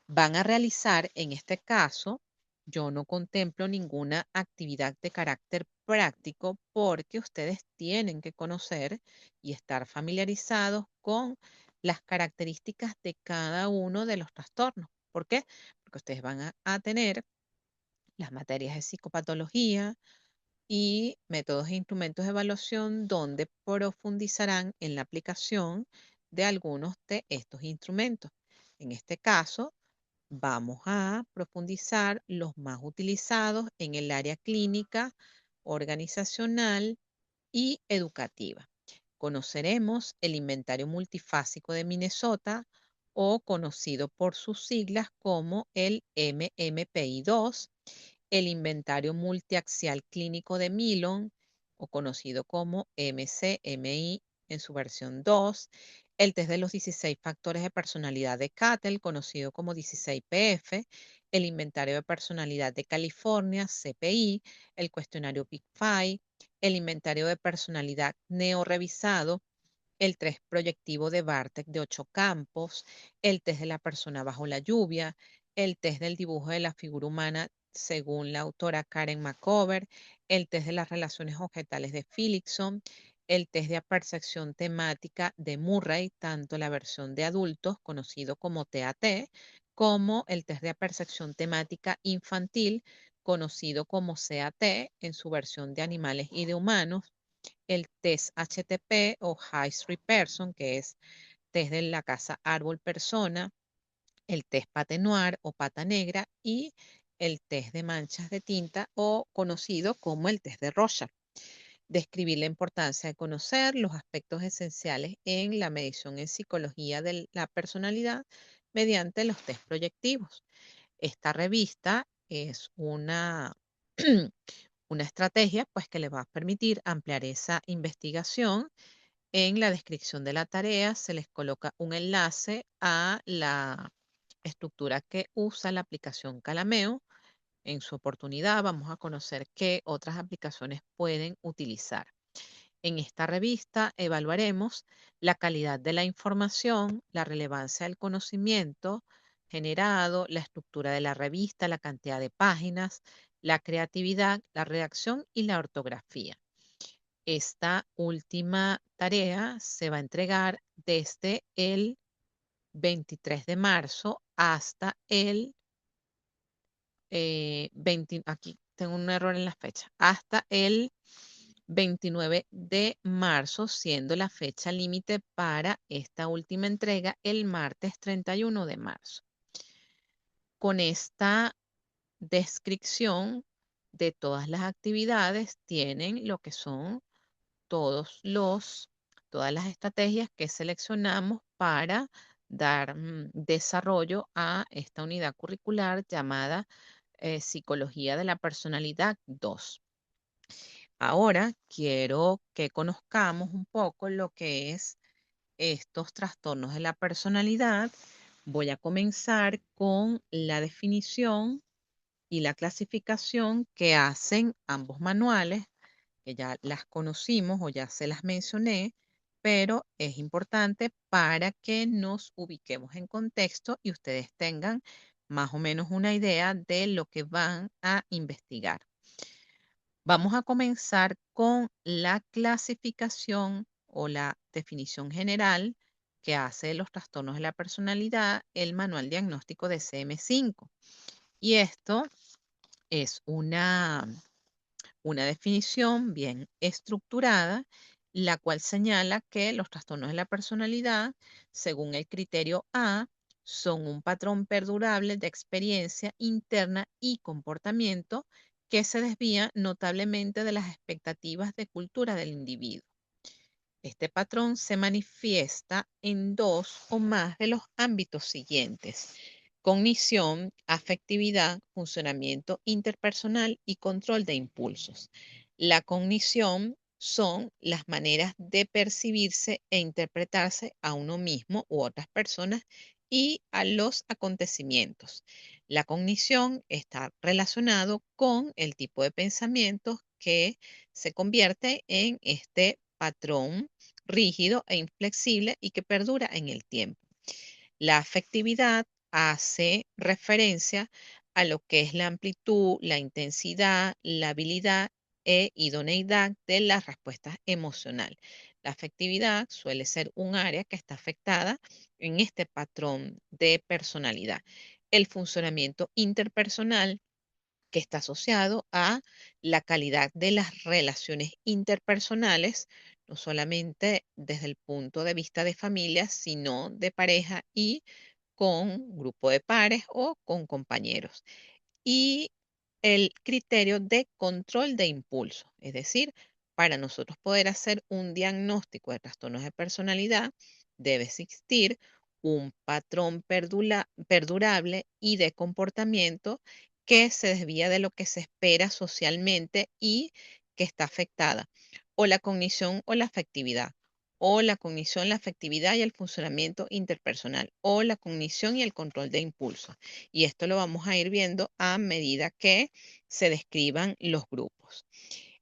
Van a realizar, en este caso, yo no contemplo ninguna actividad de carácter práctico porque ustedes tienen que conocer y estar familiarizados con las características de cada uno de los trastornos. ¿Por qué? Porque ustedes van a tener las materias de psicopatología y métodos e instrumentos de evaluación donde profundizarán en la aplicación de algunos de estos instrumentos. En este caso, vamos a profundizar los más utilizados en el área clínica, organizacional y educativa. Conoceremos el inventario multifásico de Minnesota o conocido por sus siglas como el MMPI-2, el inventario multiaxial clínico de Milon, o conocido como MCMI en su versión 2, el test de los 16 factores de personalidad de Cattell, conocido como 16PF, el inventario de personalidad de California, CPI, el cuestionario Big Five, el inventario de personalidad neo-revisado, el test proyectivo de Bartek de 8 campos, el test de la persona bajo la lluvia, el test del dibujo de la figura humana según la autora Karen McCover, el test de las relaciones objetales de Philipson, el test de percepción temática de Murray, tanto la versión de adultos, conocido como TAT, como el test de percepción temática infantil, conocido como CAT, en su versión de animales y de humanos, el test HTP o High Street Person, que es test de la casa árbol persona, el test Pate Noir o pata negra y el test de manchas de tinta o conocido como el test de Rorschach. Describir la importancia de conocer los aspectos esenciales en la medición en psicología de la personalidad mediante los test proyectivos. Esta revista es una estrategia pues que le va a permitir ampliar esa investigación. En la descripción de la tarea se les coloca un enlace a la estructura que usa la aplicación Calameo. En su oportunidad vamos a conocer qué otras aplicaciones pueden utilizar. En esta revista evaluaremos la calidad de la información, la relevancia del conocimiento generado, la estructura de la revista, la cantidad de páginas, la creatividad, la redacción y la ortografía. Esta última tarea se va a entregar desde el 23 de marzo hasta el 20, aquí tengo un error en la fecha, hasta el 29 de marzo, siendo la fecha límite para esta última entrega el martes 31 de marzo. Con esta descripción de todas las actividades tienen lo que son todas las estrategias que seleccionamos para dar desarrollo a esta unidad curricular llamada Psicología de la Personalidad 2. Ahora quiero que conozcamos un poco lo que es estos trastornos de la personalidad. Voy a comenzar con la definición y la clasificación que hacen ambos manuales, que ya las conocimos o ya se las mencioné, pero es importante para que nos ubiquemos en contexto y ustedes tengan más o menos una idea de lo que van a investigar. Vamos a comenzar con la clasificación o la definición general que hace de los trastornos de la personalidad el Manual Diagnóstico de CM5. Y esto es una definición bien estructurada, la cual señala que los trastornos de la personalidad, según el criterio A, son un patrón perdurable de experiencia interna y comportamiento que se desvía notablemente de las expectativas de cultura del individuo. Este patrón se manifiesta en dos o más de los ámbitos siguientes: cognición, afectividad, funcionamiento interpersonal y control de impulsos. La cognición son las maneras de percibirse e interpretarse a uno mismo u otras personas y a los acontecimientos. La cognición está relacionado con el tipo de pensamientos que se convierte en este patrón rígido e inflexible y que perdura en el tiempo. La afectividad hace referencia a lo que es la amplitud, la intensidad, la habilidad e idoneidad de las respuestas emocionales. La afectividad suele ser un área que está afectada en este patrón de personalidad. El funcionamiento interpersonal, que está asociado a la calidad de las relaciones interpersonales, no solamente desde el punto de vista de familia, sino de pareja y con grupo de pares o con compañeros. Y el criterio de control de impulso, es decir, para nosotros poder hacer un diagnóstico de trastornos de personalidad, debe existir un patrón perdurable y de comportamiento que se desvía de lo que se espera socialmente y que está afectada, o la cognición o la afectividad, o la cognición, la afectividad y el funcionamiento interpersonal, o la cognición y el control de impulsos. Y esto lo vamos a ir viendo a medida que se describan los grupos.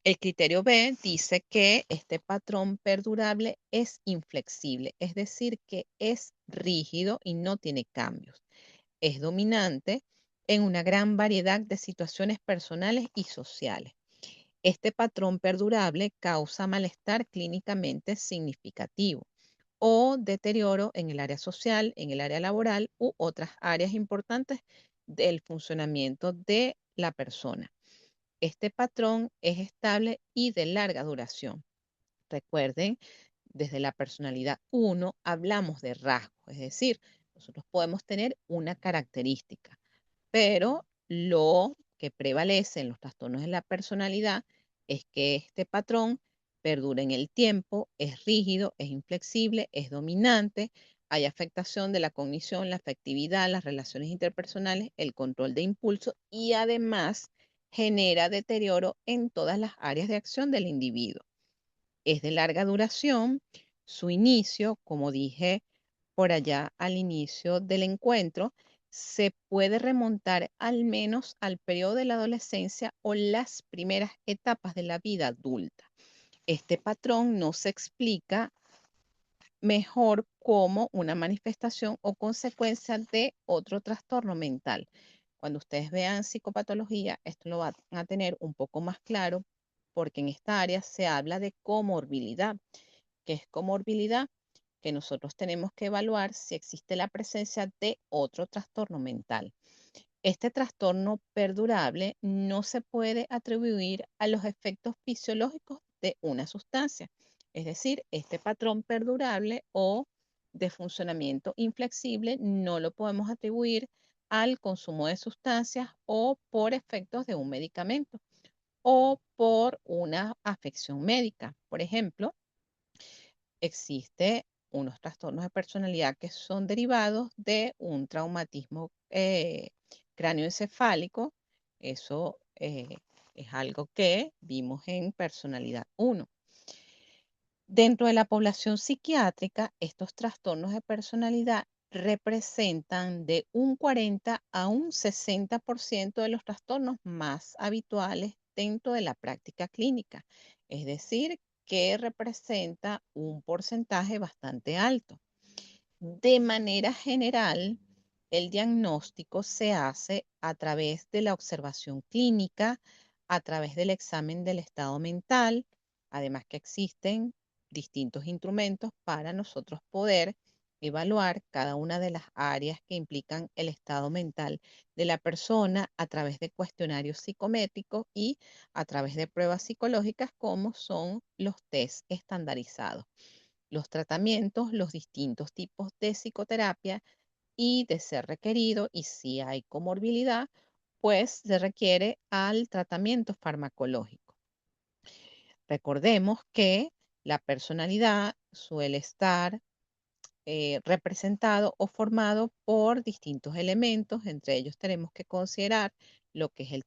El criterio B dice que este patrón perdurable es inflexible, es decir, que es rígido y no tiene cambios. Es dominante en una gran variedad de situaciones personales y sociales. Este patrón perdurable causa malestar clínicamente significativo o deterioro en el área social, en el área laboral u otras áreas importantes del funcionamiento de la persona. Este patrón es estable y de larga duración. Recuerden, desde la personalidad 1 hablamos de rasgos, es decir, nosotros podemos tener una característica, pero lo que prevalece en los trastornos de la personalidad es que este patrón perdura en el tiempo, es rígido, es inflexible, es dominante, hay afectación de la cognición, la afectividad, las relaciones interpersonales, el control de impulso y además genera deterioro en todas las áreas de acción del individuo. Es de larga duración. Su inicio, como dije por allá al inicio del encuentro, se puede remontar al menos al periodo de la adolescencia o las primeras etapas de la vida adulta. Este patrón no se explica mejor como una manifestación o consecuencia de otro trastorno mental. Cuando ustedes vean psicopatología, esto lo van a tener un poco más claro porque en esta área se habla de comorbilidad. ¿Qué es comorbilidad? Que nosotros tenemos que evaluar si existe la presencia de otro trastorno mental. Este trastorno perdurable no se puede atribuir a los efectos fisiológicos de una sustancia. Es decir, este patrón perdurable o de funcionamiento inflexible no lo podemos atribuir al consumo de sustancias o por efectos de un medicamento o por una afección médica. Por ejemplo, existe unos trastornos de personalidad que son derivados de un traumatismo cráneoencefálico. Eso es algo que vimos en personalidad 1. Dentro de la población psiquiátrica, estos trastornos de personalidad representan de un 40 a un 60% de los trastornos más habituales dentro de la práctica clínica. Es decir, que representa un porcentaje bastante alto. De manera general, el diagnóstico se hace a través de la observación clínica, a través del examen del estado mental, además que existen distintos instrumentos para nosotros poder evaluar cada una de las áreas que implican el estado mental de la persona a través de cuestionarios psicométricos y a través de pruebas psicológicas como son los test estandarizados, los tratamientos, los distintos tipos de psicoterapia y de ser requerido, y si hay comorbilidad, pues se requiere al tratamiento farmacológico. Recordemos que la personalidad suele estar representado o formado por distintos elementos. Entre ellos tenemos que considerar lo que es el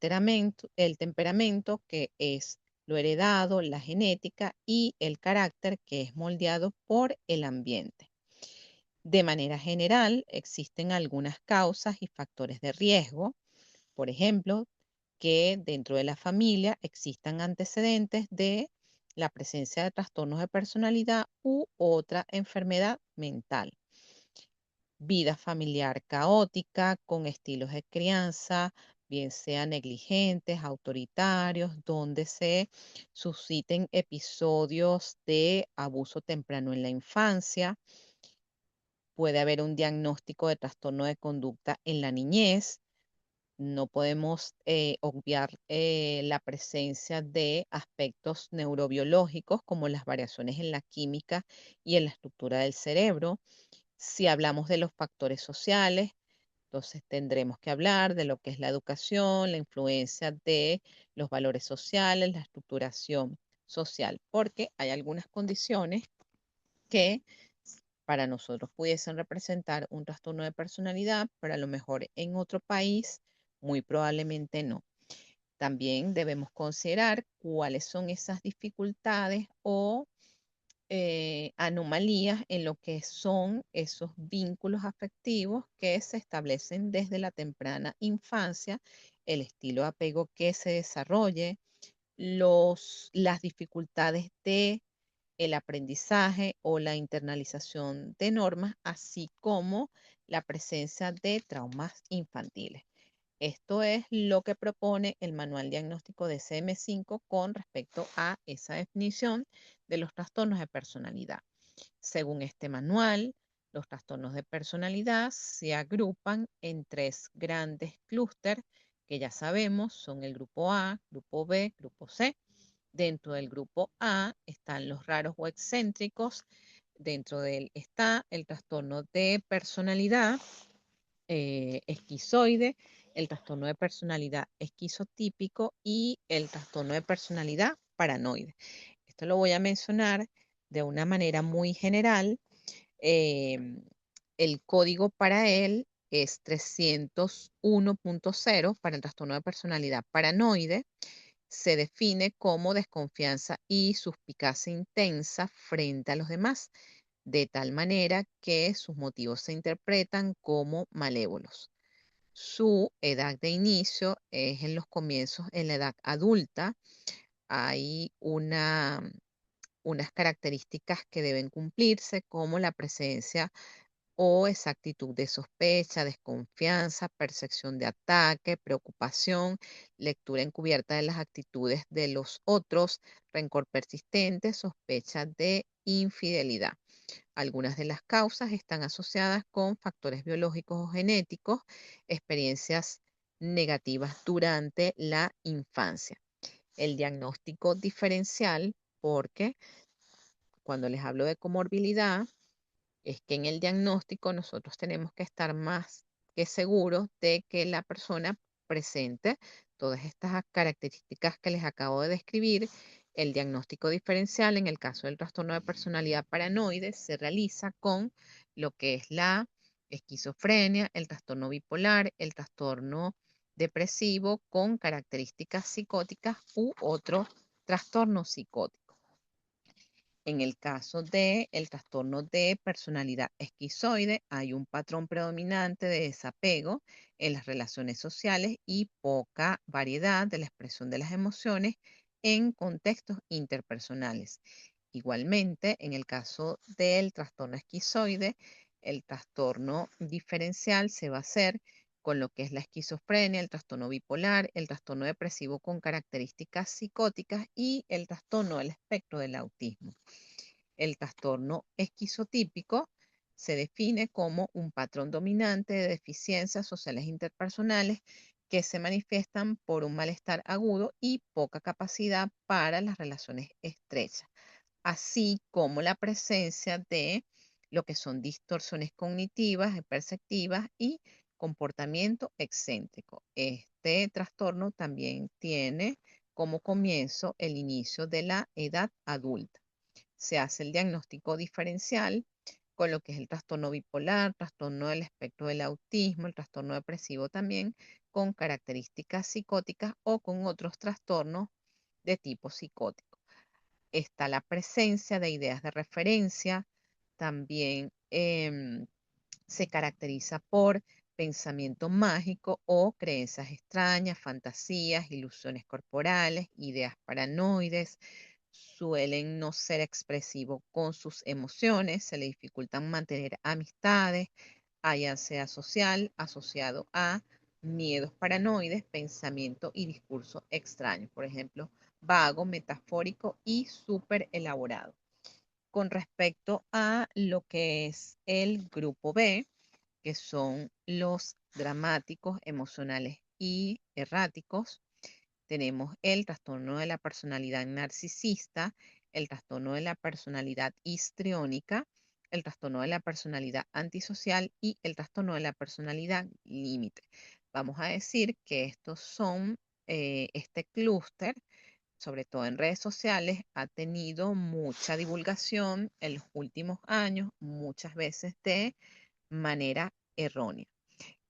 temperamento, que es lo heredado, la genética, y el carácter, que es moldeado por el ambiente. De manera general, existen algunas causas y factores de riesgo. Por ejemplo, que dentro de la familia existan antecedentes de la presencia de trastornos de personalidad u otra enfermedad mental. Vida familiar caótica, con estilos de crianza, bien sean negligentes, autoritarios, donde se susciten episodios de abuso temprano en la infancia. Puede haber un diagnóstico de trastorno de conducta en la niñez. No podemos obviar la presencia de aspectos neurobiológicos como las variaciones en la química y en la estructura del cerebro. Si hablamos de los factores sociales, entonces tendremos que hablar de lo que es la educación, la influencia de los valores sociales, la estructuración social, porque hay algunas condiciones que para nosotros pudiesen representar un trastorno de personalidad, pero a lo mejor en otro país, Muy probablemente no. También debemos considerar cuáles son esas dificultades o anomalías en lo que son esos vínculos afectivos que se establecen desde la temprana infancia, el estilo de apego que se desarrolle, las dificultades de el aprendizaje o la internalización de normas, así como la presencia de traumas infantiles. Esto es lo que propone el Manual Diagnóstico de CM5 con respecto a esa definición de los trastornos de personalidad. Según este manual, los trastornos de personalidad se agrupan en tres grandes clústeres que ya sabemos son el grupo A, grupo B, grupo C. Dentro del grupo A están los raros o excéntricos. Dentro de él está el trastorno de personalidad esquizoide, el trastorno de personalidad esquizotípico y el trastorno de personalidad paranoide. Esto lo voy a mencionar de una manera muy general. eh, el código para él es 301.0 para el trastorno de personalidad paranoide. Se define como desconfianza y suspicacia intensa frente a los demás, de tal manera que sus motivos se interpretan como malévolos. Su edad de inicio es en los comienzos, en la edad adulta. Hay unas características que deben cumplirse, como la presencia o exactitud de sospecha, desconfianza, percepción de ataque, preocupación, lectura encubierta de las actitudes de los otros, rencor persistente, sospecha de infidelidad. Algunas de las causas están asociadas con factores biológicos o genéticos, experiencias negativas durante la infancia. El diagnóstico diferencial, porque cuando les hablo de comorbilidad, es que en el diagnóstico nosotros tenemos que estar más que seguros de que la persona presente todas estas características que les acabo de describir. El diagnóstico diferencial en el caso del trastorno de personalidad paranoide se realiza con lo que es la esquizofrenia, el trastorno bipolar, el trastorno depresivo con características psicóticas u otro trastorno psicótico. En el caso del trastorno de personalidad esquizoide, hay un patrón predominante de desapego en las relaciones sociales y poca variedad de la expresión de las emociones en contextos interpersonales. Igualmente, en el caso del trastorno esquizoide, el trastorno diferencial se va a hacer con lo que es la esquizofrenia, el trastorno bipolar, el trastorno depresivo con características psicóticas y el trastorno del espectro del autismo. El trastorno esquizotípico se define como un patrón dominante de deficiencias sociales interpersonales que se manifiestan por un malestar agudo y poca capacidad para las relaciones estrechas, así como la presencia de lo que son distorsiones cognitivas, perceptivas y comportamiento excéntrico. Este trastorno también tiene como comienzo el inicio de la edad adulta. Se hace el diagnóstico diferencial con lo que es el trastorno bipolar, trastorno del espectro del autismo, el trastorno depresivo también, con características psicóticas o con otros trastornos de tipo psicótico. Está la presencia de ideas de referencia, también se caracteriza por pensamiento mágico o creencias extrañas, fantasías, ilusiones corporales, ideas paranoides. Suelen no ser expresivos con sus emociones, se le dificultan mantener amistades, hay ansiedad social asociado a miedos paranoides, pensamiento y discurso extraño, por ejemplo, vago, metafórico y súper elaborado. Con respecto a lo que es el grupo B, que son los dramáticos, emocionales y erráticos, tenemos el trastorno de la personalidad narcisista, el trastorno de la personalidad histriónica, el trastorno de la personalidad antisocial y el trastorno de la personalidad límite. Vamos a decir que estos son, este clúster, sobre todo en redes sociales, ha tenido mucha divulgación en los últimos años, muchas veces de manera errónea.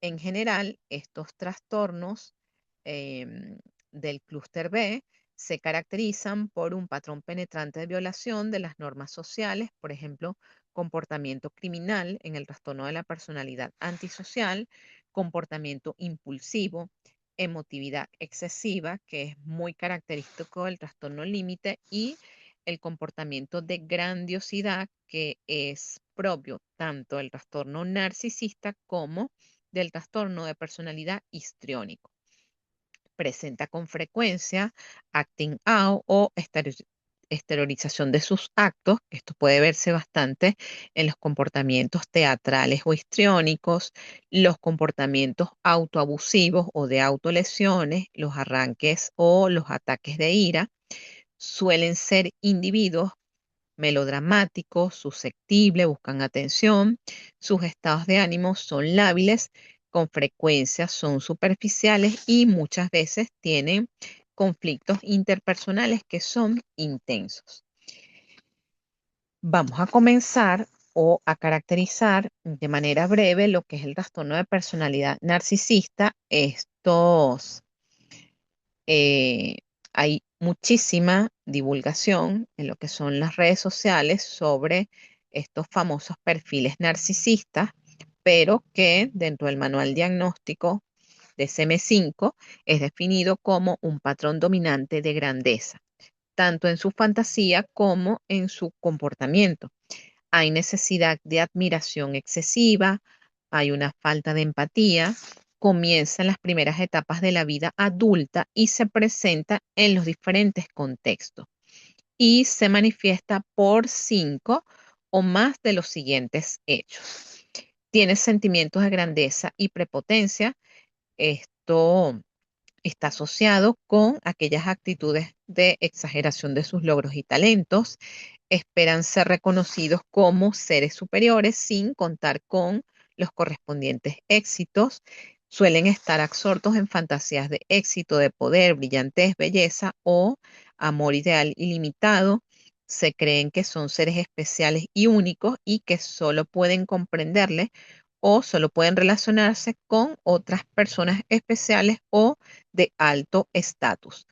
En general, estos trastornos del clúster B se caracterizan por un patrón penetrante de violación de las normas sociales, por ejemplo, comportamiento criminal en el trastorno de la personalidad antisocial, comportamiento impulsivo, emotividad excesiva, que es muy característico del trastorno límite, y el comportamiento de grandiosidad, que es propio tanto del trastorno narcisista como del trastorno de personalidad histriónico. Presenta con frecuencia acting out o exteriorización de sus actos. Esto puede verse bastante en los comportamientos teatrales o histriónicos, los comportamientos autoabusivos o de autolesiones, los arranques o los ataques de ira. Suelen ser individuos melodramáticos, susceptibles, buscan atención, sus estados de ánimo son lábiles, con frecuencia son superficiales y muchas veces tienen conflictos interpersonales que son intensos. Vamos a comenzar o a caracterizar de manera breve lo que es el trastorno de personalidad narcisista. Eh, Hay muchísima divulgación en lo que son las redes sociales sobre estos famosos perfiles narcisistas, pero que dentro del manual diagnóstico de CM5 es definido como un patrón dominante de grandeza, tanto en su fantasía como en su comportamiento. Hay necesidad de admiración excesiva, hay una falta de empatía, comienza en las primeras etapas de la vida adulta y se presenta en los diferentes contextos y se manifiesta por 5 o más de los siguientes hechos. Tiene sentimientos de grandeza y prepotencia. Esto está asociado con aquellas actitudes de exageración de sus logros y talentos. Esperan ser reconocidos como seres superiores sin contar con los correspondientes éxitos. Suelen estar absortos en fantasías de éxito, de poder, brillantez, belleza o amor ideal ilimitado. Se creen que son seres especiales y únicos y que solo pueden comprenderle o solo pueden relacionarse con otras personas especiales o de alto estatus.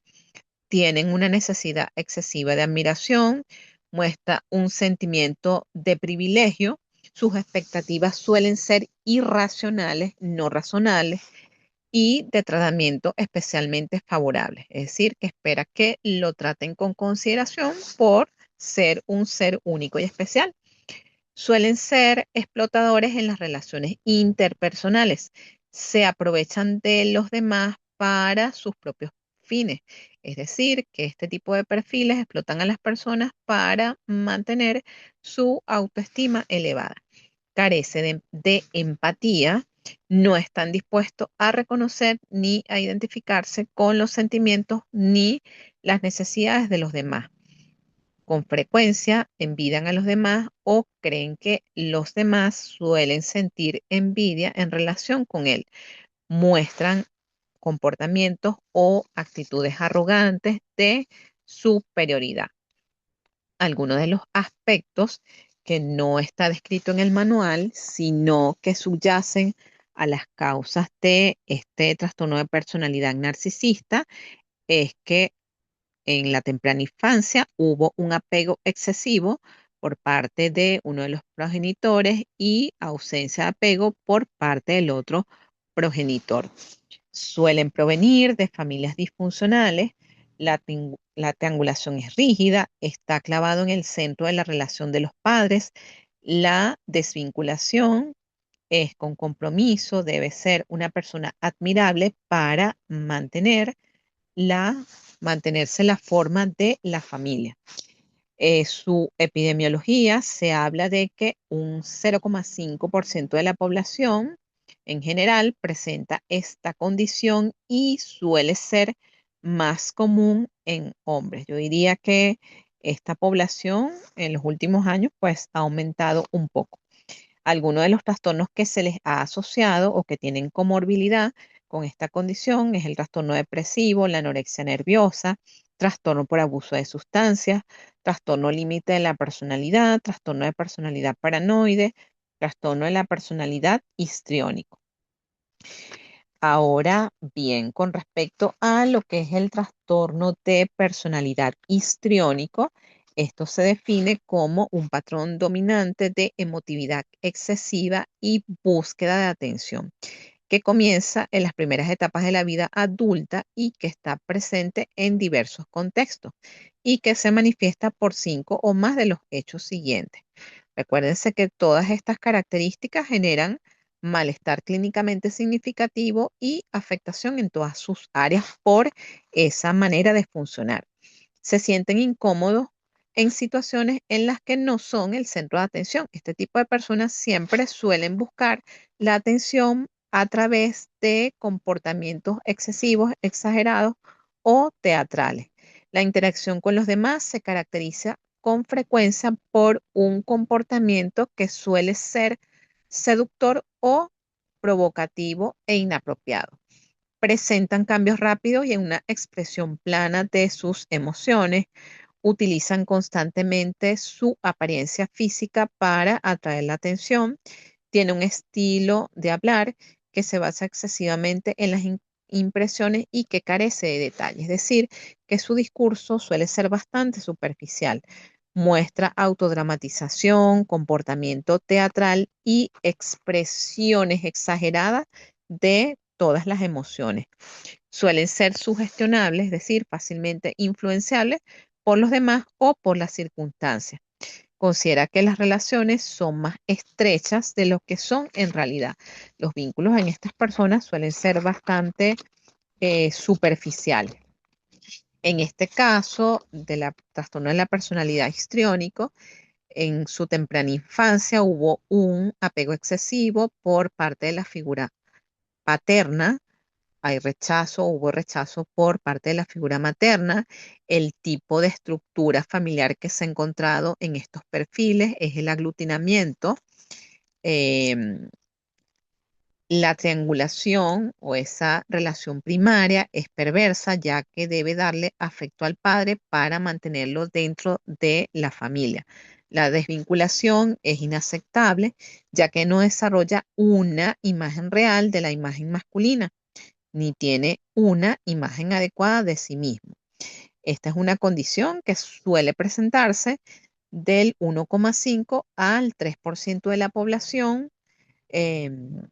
Tienen una necesidad excesiva de admiración, muestra un sentimiento de privilegio, sus expectativas suelen ser irracionales, no razonables y de tratamiento especialmente favorable. Es decir, que espera que lo traten con consideración por ser un ser único y especial. Suelen ser explotadores en las relaciones interpersonales. Se aprovechan de los demás para sus propios fines. Es decir, que este tipo de perfiles explotan a las personas para mantener su autoestima elevada. Carece de empatía, no están dispuestos a reconocer ni a identificarse con los sentimientos ni las necesidades de los demás. Con frecuencia envidian a los demás o creen que los demás suelen sentir envidia en relación con él. Muestran comportamientos o actitudes arrogantes de superioridad. Algunos de los aspectos que no está descrito en el manual, sino que subyacen a las causas de este trastorno de personalidad narcisista, es que en la temprana infancia hubo un apego excesivo por parte de uno de los progenitores y ausencia de apego por parte del otro progenitor. Suelen provenir de familias disfuncionales, la triangulación es rígida, está clavado en el centro de la relación de los padres, la desvinculación es con compromiso, debe ser una persona admirable para la, mantenerse la forma de la familia. Su epidemiología se habla de que un 0,5% de la población en general presenta esta condición y suele ser más común en hombres. Yo diría que esta población en los últimos años pues ha aumentado un poco. Algunos de los trastornos que se les ha asociado o que tienen comorbilidad con esta condición es el trastorno depresivo, la anorexia nerviosa, trastorno por abuso de sustancias, trastorno límite de la personalidad, trastorno de personalidad paranoide, trastorno de la personalidad histriónico. Ahora bien, con respecto a lo que es el trastorno de personalidad histriónico, esto se define como un patrón dominante de emotividad excesiva y búsqueda de atención, que comienza en las primeras etapas de la vida adulta y que está presente en diversos contextos y que se manifiesta por 5 o más de los hechos siguientes. Recuérdense que todas estas características generan malestar clínicamente significativo y afectación en todas sus áreas por esa manera de funcionar. Se sienten incómodos en situaciones en las que no son el centro de atención. Este tipo de personas siempre suelen buscar la atención a través de comportamientos excesivos, exagerados o teatrales. La interacción con los demás se caracteriza con frecuencia por un comportamiento que suele ser seductor o provocativo e inapropiado. Presentan cambios rápidos y en una expresión plana de sus emociones. Utilizan constantemente su apariencia física para atraer la atención. Tiene un estilo de hablar que se basa excesivamente en las impresiones y que carece de detalle. Es decir, que su discurso suele ser bastante superficial. Muestra autodramatización, comportamiento teatral y expresiones exageradas de todas las emociones. Suelen ser sugestionables, es decir, fácilmente influenciables por los demás o por las circunstancias. Considera que las relaciones son más estrechas de lo que son en realidad. Los vínculos en estas personas suelen ser bastante superficiales. En este caso, de la trastorno de la personalidad histriónico, en su temprana infancia hubo un apego excesivo por parte de la figura paterna. Hubo rechazo por parte de la figura materna. El tipo de estructura familiar que se ha encontrado en estos perfiles es el aglutinamiento. em, la triangulación o esa relación primaria es perversa, ya que debe darle afecto al padre para mantenerlo dentro de la familia. La desvinculación es inaceptable, ya que no desarrolla una imagen real de la imagen masculina, ni tiene una imagen adecuada de sí mismo. Esta es una condición que suele presentarse del 1,5 al 3% de la población em,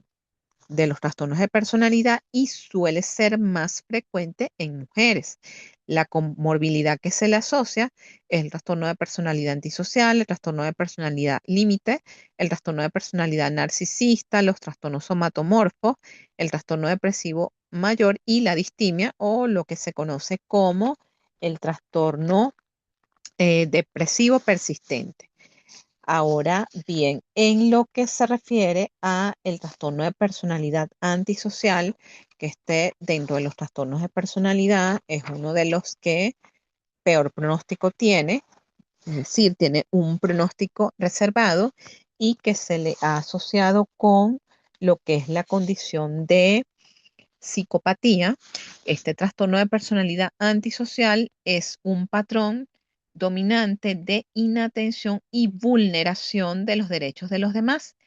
de los trastornos de personalidad y suele ser más frecuente en mujeres. La comorbilidad que se le asocia es el trastorno de personalidad antisocial, el trastorno de personalidad límite, el trastorno de personalidad narcisista, los trastornos somatomorfos, el trastorno depresivo mayor y la distimia o lo que se conoce como el trastorno depresivo persistente. Ahora bien, en lo que se refiere a el trastorno de personalidad antisocial, que esté dentro de los trastornos de personalidad, es uno de los que peor pronóstico tiene, es decir, tiene un pronóstico reservado y que se le ha asociado con lo que es la condición de psicopatía. Este trastorno de personalidad antisocial es un patrón dominante de inatención y vulneración de los derechos de los demás.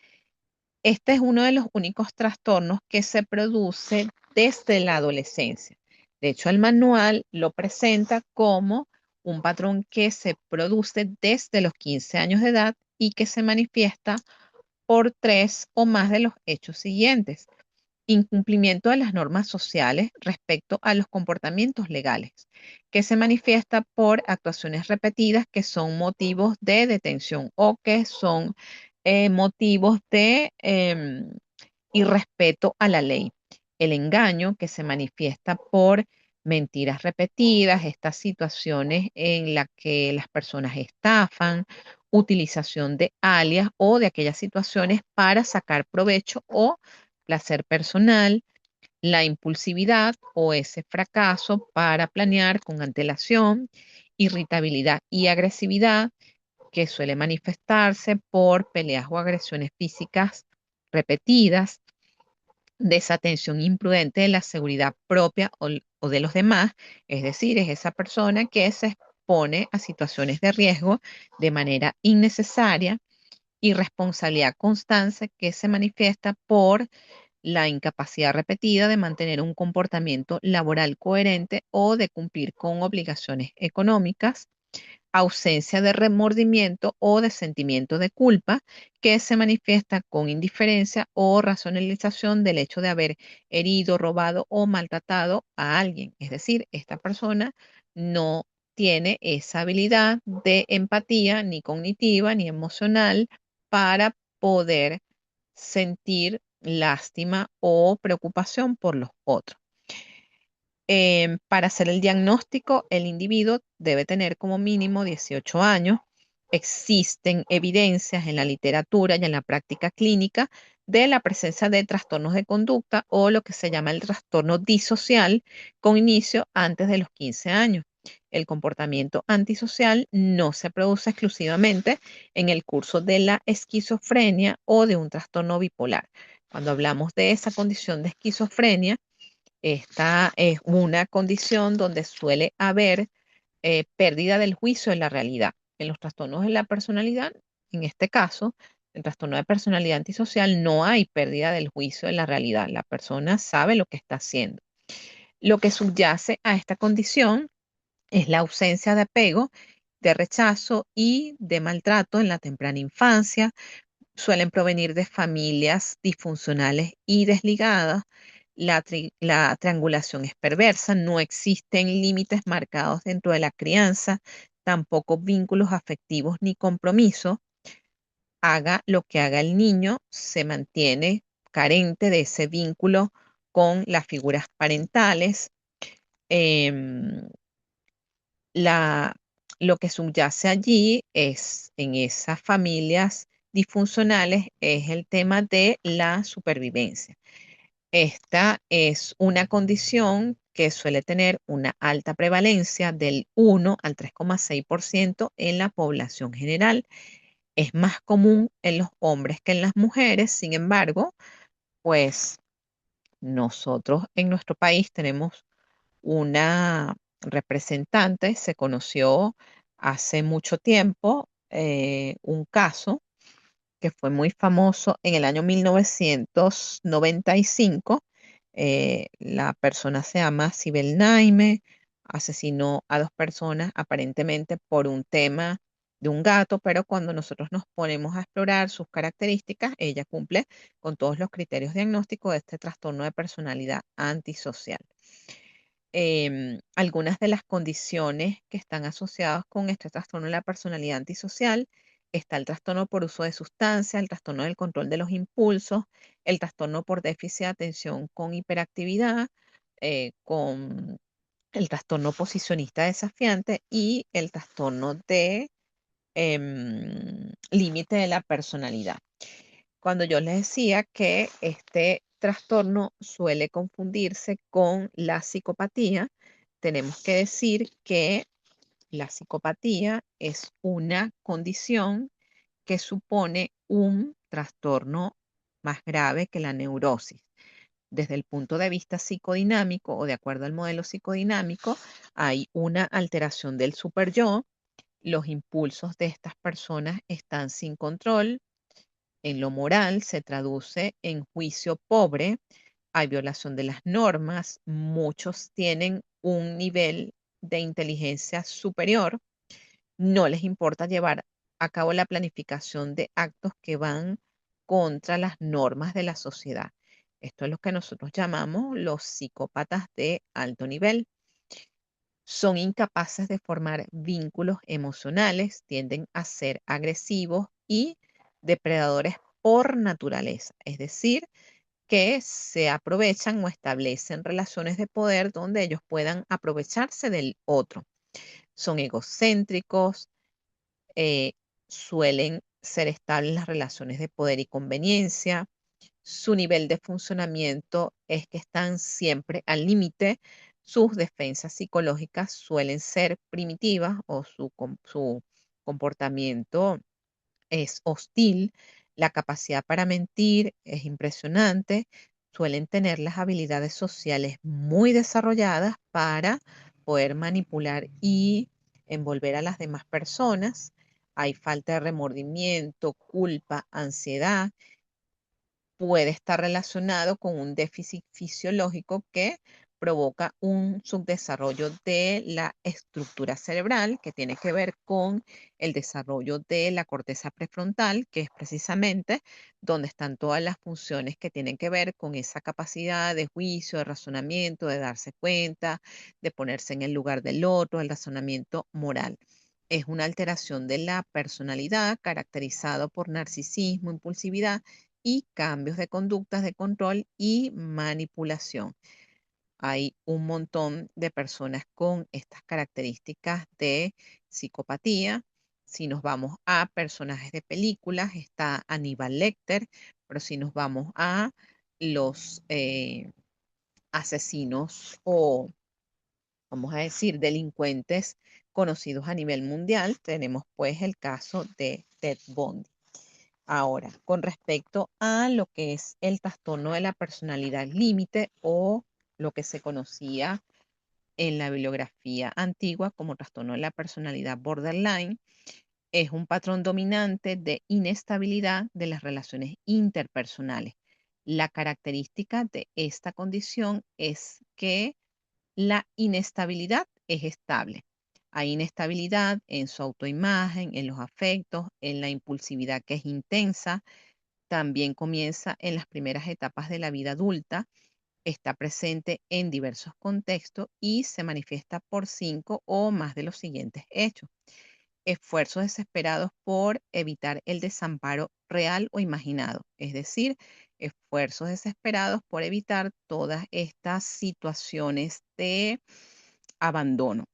Este es uno de los únicos trastornos que se produce desde la adolescencia. De hecho, el manual lo presenta como un patrón que se produce desde los 15 años de edad y que se manifiesta por 3 o más de los hechos siguientes: incumplimiento de las normas sociales respecto a los comportamientos legales, que se manifiesta por actuaciones repetidas que son motivos de detención o que son motivos de irrespeto a la ley. El engaño, que se manifiesta por mentiras repetidas, estas situaciones en las que las personas estafan, utilización de alias o de aquellas situaciones para sacar provecho o placer personal, la impulsividad o ese fracaso para planear con antelación, irritabilidad y agresividad, que suele manifestarse por peleas o agresiones físicas repetidas, desatención imprudente de la seguridad propia o de los demás, es decir, es esa persona que se expone a situaciones de riesgo de manera innecesaria, irresponsabilidad constante que se manifiesta por la incapacidad repetida de mantener un comportamiento laboral coherente o de cumplir con obligaciones económicas, ausencia de remordimiento o de sentimiento de culpa que se manifiesta con indiferencia o racionalización del hecho de haber herido, robado o maltratado a alguien. Es decir, esta persona no tiene esa habilidad de empatía ni cognitiva ni emocional para poder sentir lástima o preocupación por los otros. Para hacer el diagnóstico, el individuo debe tener como mínimo 18 años. Existen evidencias en la literatura y en la práctica clínica de la presencia de trastornos de conducta o lo que se llama el trastorno disocial con inicio antes de los 15 años. El comportamiento antisocial no se produce exclusivamente en el curso de la esquizofrenia o de un trastorno bipolar. Cuando hablamos de esa condición de esquizofrenia, esta es una condición donde suele haber pérdida del juicio de la realidad. En los trastornos de la personalidad, en este caso, el trastorno de personalidad antisocial, no hay pérdida del juicio de la realidad. La persona sabe lo que está haciendo. Lo que subyace a esta condición es la ausencia de apego, de rechazo y de maltrato en la temprana infancia. Suelen provenir de familias disfuncionales y desligadas. La triangulación es perversa, no existen límites marcados dentro de la crianza, tampoco vínculos afectivos ni compromiso. Haga lo que haga el niño, se mantiene carente de ese vínculo con las figuras parentales. Em, la, lo que subyace allí es, en esas familias disfuncionales, es el tema de la supervivencia. Esta es una condición que suele tener una alta prevalencia del 1 al 3,6% en la población general. Es más común en los hombres que en las mujeres. Sin embargo, pues nosotros en nuestro país tenemos una representante, se conoció hace mucho tiempo un caso que fue muy famoso en el año 1995. La persona se llama Sibel Naime, asesinó a dos personas aparentemente por un tema de un gato, pero cuando nosotros nos ponemos a explorar sus características, ella cumple con todos los criterios diagnósticos de este trastorno de personalidad antisocial. Algunas de las condiciones que están asociadas con este trastorno de la personalidad antisocial está el trastorno por uso de sustancias, el trastorno del control de los impulsos, el trastorno por déficit de atención con hiperactividad, con el trastorno posicionista desafiante y el trastorno de límite de la personalidad. Cuando yo les decía que este trastorno suele confundirse con la psicopatía, tenemos que decir que la psicopatía es una condición que supone un trastorno más grave que la neurosis. Desde el punto de vista psicodinámico o de acuerdo al modelo psicodinámico, hay una alteración del superyo. Los impulsos de estas personas están sin control. En lo moral se traduce en juicio pobre, hay violación de las normas, muchos tienen un nivel de inteligencia superior, no les importa llevar a cabo la planificación de actos que van contra las normas de la sociedad. Esto es lo que nosotros llamamos los psicópatas de alto nivel. Son incapaces de formar vínculos emocionales, tienden a ser agresivos y depredadores por naturaleza, es decir, que se aprovechan o establecen relaciones de poder donde ellos puedan aprovecharse del otro. Son egocéntricos, eh, suelen ser estables las relaciones de poder y conveniencia. Su nivel de funcionamiento es que están siempre al límite. Sus defensas psicológicas suelen ser primitivas o su comportamiento es hostil. La capacidad para mentir es impresionante. Suelen tener las habilidades sociales muy desarrolladas para poder manipular y envolver a las demás personas. Hay falta de remordimiento, culpa, ansiedad. puede estar relacionado con un déficit fisiológico que provoca un subdesarrollo de la estructura cerebral que tiene que ver con el desarrollo de la corteza prefrontal, que es precisamente donde están todas las funciones que tienen que ver con esa capacidad de juicio, de razonamiento, de darse cuenta, de ponerse en el lugar del otro, el razonamiento moral. Es una alteración de la personalidad caracterizado por narcisismo, impulsividad y cambios de conductas de control y manipulación. Hay un montón de personas con estas características de psicopatía. Si nos vamos a personajes de películas, está Aníbal Lecter, pero si nos vamos a los asesinos o, vamos a decir, delincuentes conocidos a nivel mundial, tenemos pues el caso de Ted Bundy. Ahora, con respecto a lo que es el trastorno de la personalidad límite o lo que se conocía en la bibliografía antigua como trastorno de la personalidad borderline, es un patrón dominante de inestabilidad de las relaciones interpersonales. La característica de esta condición es que la inestabilidad es estable. Hay inestabilidad en su autoimagen, en los afectos, en la impulsividad que es intensa. También comienza en las primeras etapas de la vida adulta, está presente en diversos contextos y se manifiesta por 5 o más de los siguientes hechos. Esfuerzos desesperados por evitar el desamparo real o imaginado, es decir, esfuerzos desesperados por evitar todas estas situaciones de abandono.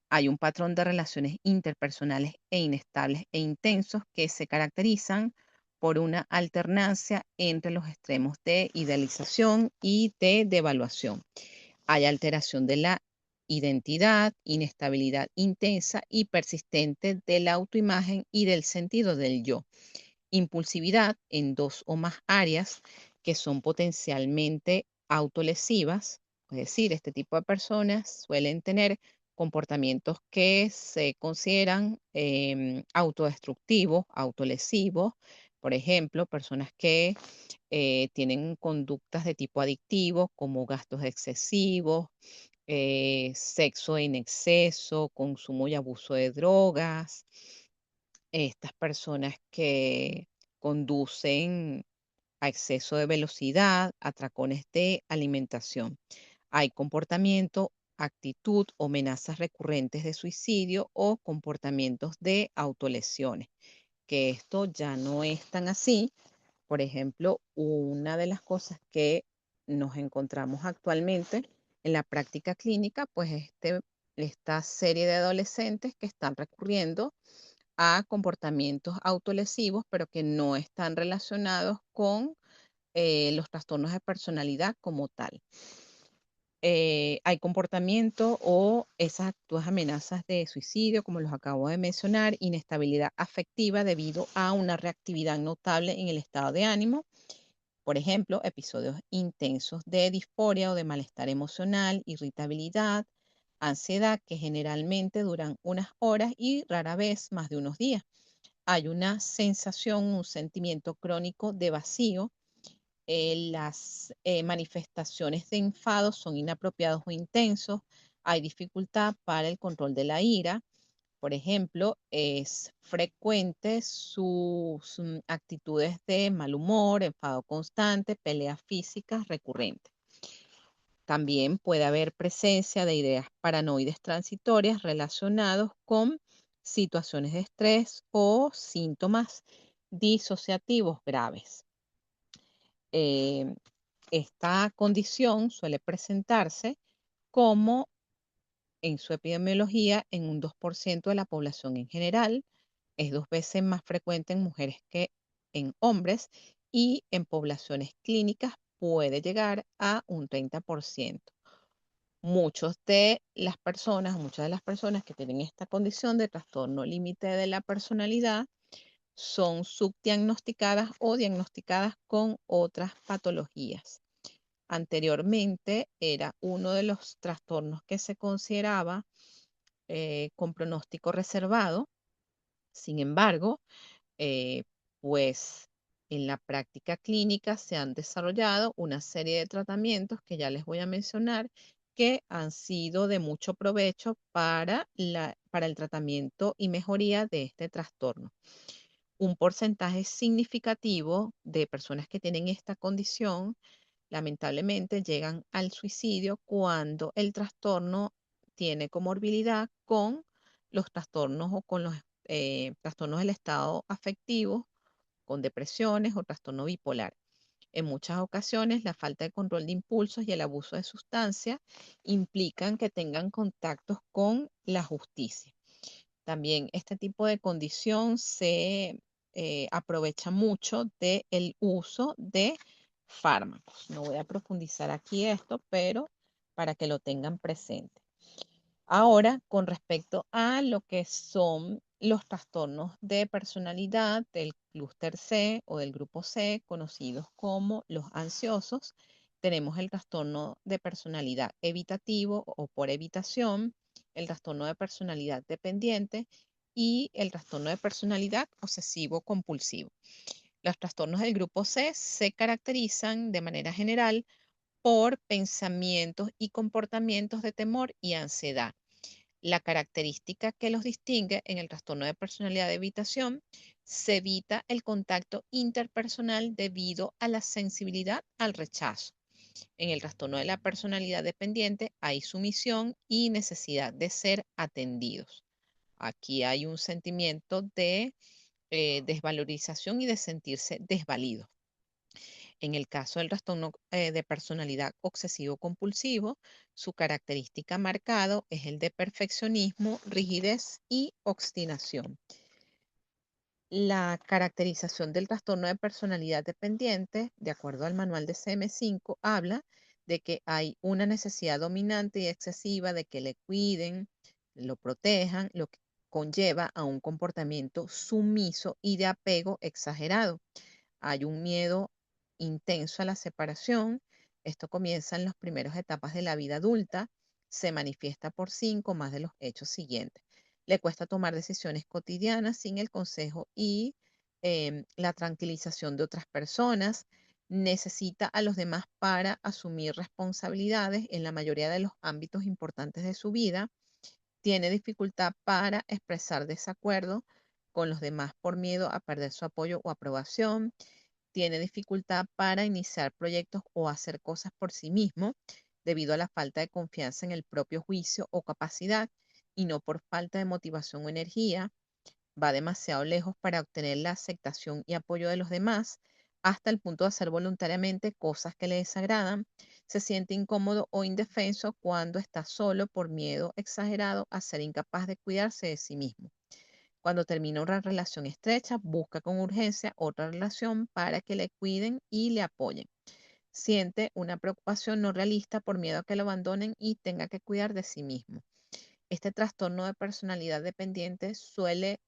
Hay un patrón de relaciones interpersonales e inestables e intensos que se caracterizan por una alternancia entre los extremos de idealización y de devaluación. Hay alteración de la identidad, inestabilidad intensa y persistente de la autoimagen y del sentido del yo. Impulsividad en dos o más áreas que son potencialmente autolesivas, es decir, este tipo de personas suelen tener comportamientos que se consideran autodestructivos, autolesivos, por ejemplo, personas que tienen conductas de tipo adictivo, como gastos excesivos, sexo en exceso, consumo y abuso de drogas, estas personas que conducen a exceso de velocidad, atracones de alimentación. Hay comportamiento, actitud o amenazas recurrentes de suicidio o comportamientos de autolesiones, que esto ya no es tan así. Por ejemplo, una de las cosas que nos encontramos actualmente en la práctica clínica, pues esta serie de adolescentes que están recurriendo a comportamientos autolesivos, pero que no están relacionados con los trastornos de personalidad como tal. Hay comportamiento o esas actuales amenazas de suicidio, como los acabo de mencionar, inestabilidad afectiva debido a una reactividad notable en el estado de ánimo. Por ejemplo, episodios intensos de disforia o de malestar emocional, irritabilidad, ansiedad, que generalmente duran unas horas y rara vez más de unos días. Hay una sensación, un sentimiento crónico de vacío. Las manifestaciones de enfado son inapropiados o intensos. Hay dificultad para el control de la ira. Por ejemplo, es frecuente sus actitudes de mal humor, enfado constante, peleas físicas recurrentes. También puede haber presencia de ideas paranoides transitorias relacionados con situaciones de estrés o síntomas disociativos graves. Eh, esta condición suele presentarse como en su epidemiología en un 2% de la población en general, es 2 veces más frecuente en mujeres que en hombres y en poblaciones clínicas puede llegar a un 30%. Muchas de las personas que tienen esta condición de trastorno límite de la personalidad son subdiagnosticadas o diagnosticadas con otras patologías. Anteriormente era uno de los trastornos que se consideraba con pronóstico reservado. Sin embargo, eh, pues En la práctica clínica se han desarrollado una serie de tratamientos que ya les voy a mencionar que han sido de mucho provecho para el tratamiento y mejoría de este trastorno. Un porcentaje significativo de personas que tienen esta condición lamentablemente llegan al suicidio cuando el trastorno tiene comorbilidad con los trastornos o con los trastornos del estado afectivo, con depresiones o trastorno bipolar. En muchas ocasiones, la falta de control de impulsos y el abuso de sustancias implican que tengan contactos con la justicia. También este tipo de condición se aprovecha mucho del uso de fármacos. No voy a profundizar aquí esto, pero para que lo tengan presente. Ahora, con respecto a lo que son los trastornos de personalidad del clúster C o del grupo C, conocidos como los ansiosos, tenemos el trastorno de personalidad evitativo o por evitación, el trastorno de personalidad dependiente y el trastorno de personalidad obsesivo compulsivo. Los trastornos del grupo C se caracterizan de manera general por pensamientos y comportamientos de temor y ansiedad. La característica que los distingue en el trastorno de personalidad de evitación, se evita el contacto interpersonal debido a la sensibilidad al rechazo. En el trastorno de la personalidad dependiente hay sumisión y necesidad de ser atendidos. Aquí hay un sentimiento de desvalorización y de sentirse desvalido. En el caso del trastorno de personalidad obsesivo-compulsivo, su característica marcado es el de perfeccionismo, rigidez y obstinación. La caracterización del trastorno de personalidad dependiente, de acuerdo al manual de CM5, habla de que hay una necesidad dominante y excesiva de que le cuiden, lo protejan, lo que conlleva a un comportamiento sumiso y de apego exagerado. Hay un miedo intenso a la separación. Esto comienza en las primeras etapas de la vida adulta. Se manifiesta por 5 más de los hechos siguientes. Le cuesta tomar decisiones cotidianas sin el consejo y la tranquilización de otras personas. Necesita a los demás para asumir responsabilidades en la mayoría de los ámbitos importantes de su vida. Tiene dificultad para expresar desacuerdo con los demás por miedo a perder su apoyo o aprobación. Tiene dificultad para iniciar proyectos o hacer cosas por sí mismo debido a la falta de confianza en el propio juicio o capacidad y no por falta de motivación o energía. Va demasiado lejos para obtener la aceptación y apoyo de los demás hasta el punto de hacer voluntariamente cosas que le desagradan. Se siente incómodo o indefenso cuando está solo por miedo exagerado a ser incapaz de cuidarse de sí mismo. Cuando termina una relación estrecha, busca con urgencia otra relación para que le cuiden y le apoyen. Siente una preocupación no realista por miedo a que lo abandonen y tenga que cuidar de sí mismo. Este trastorno de personalidad dependiente suele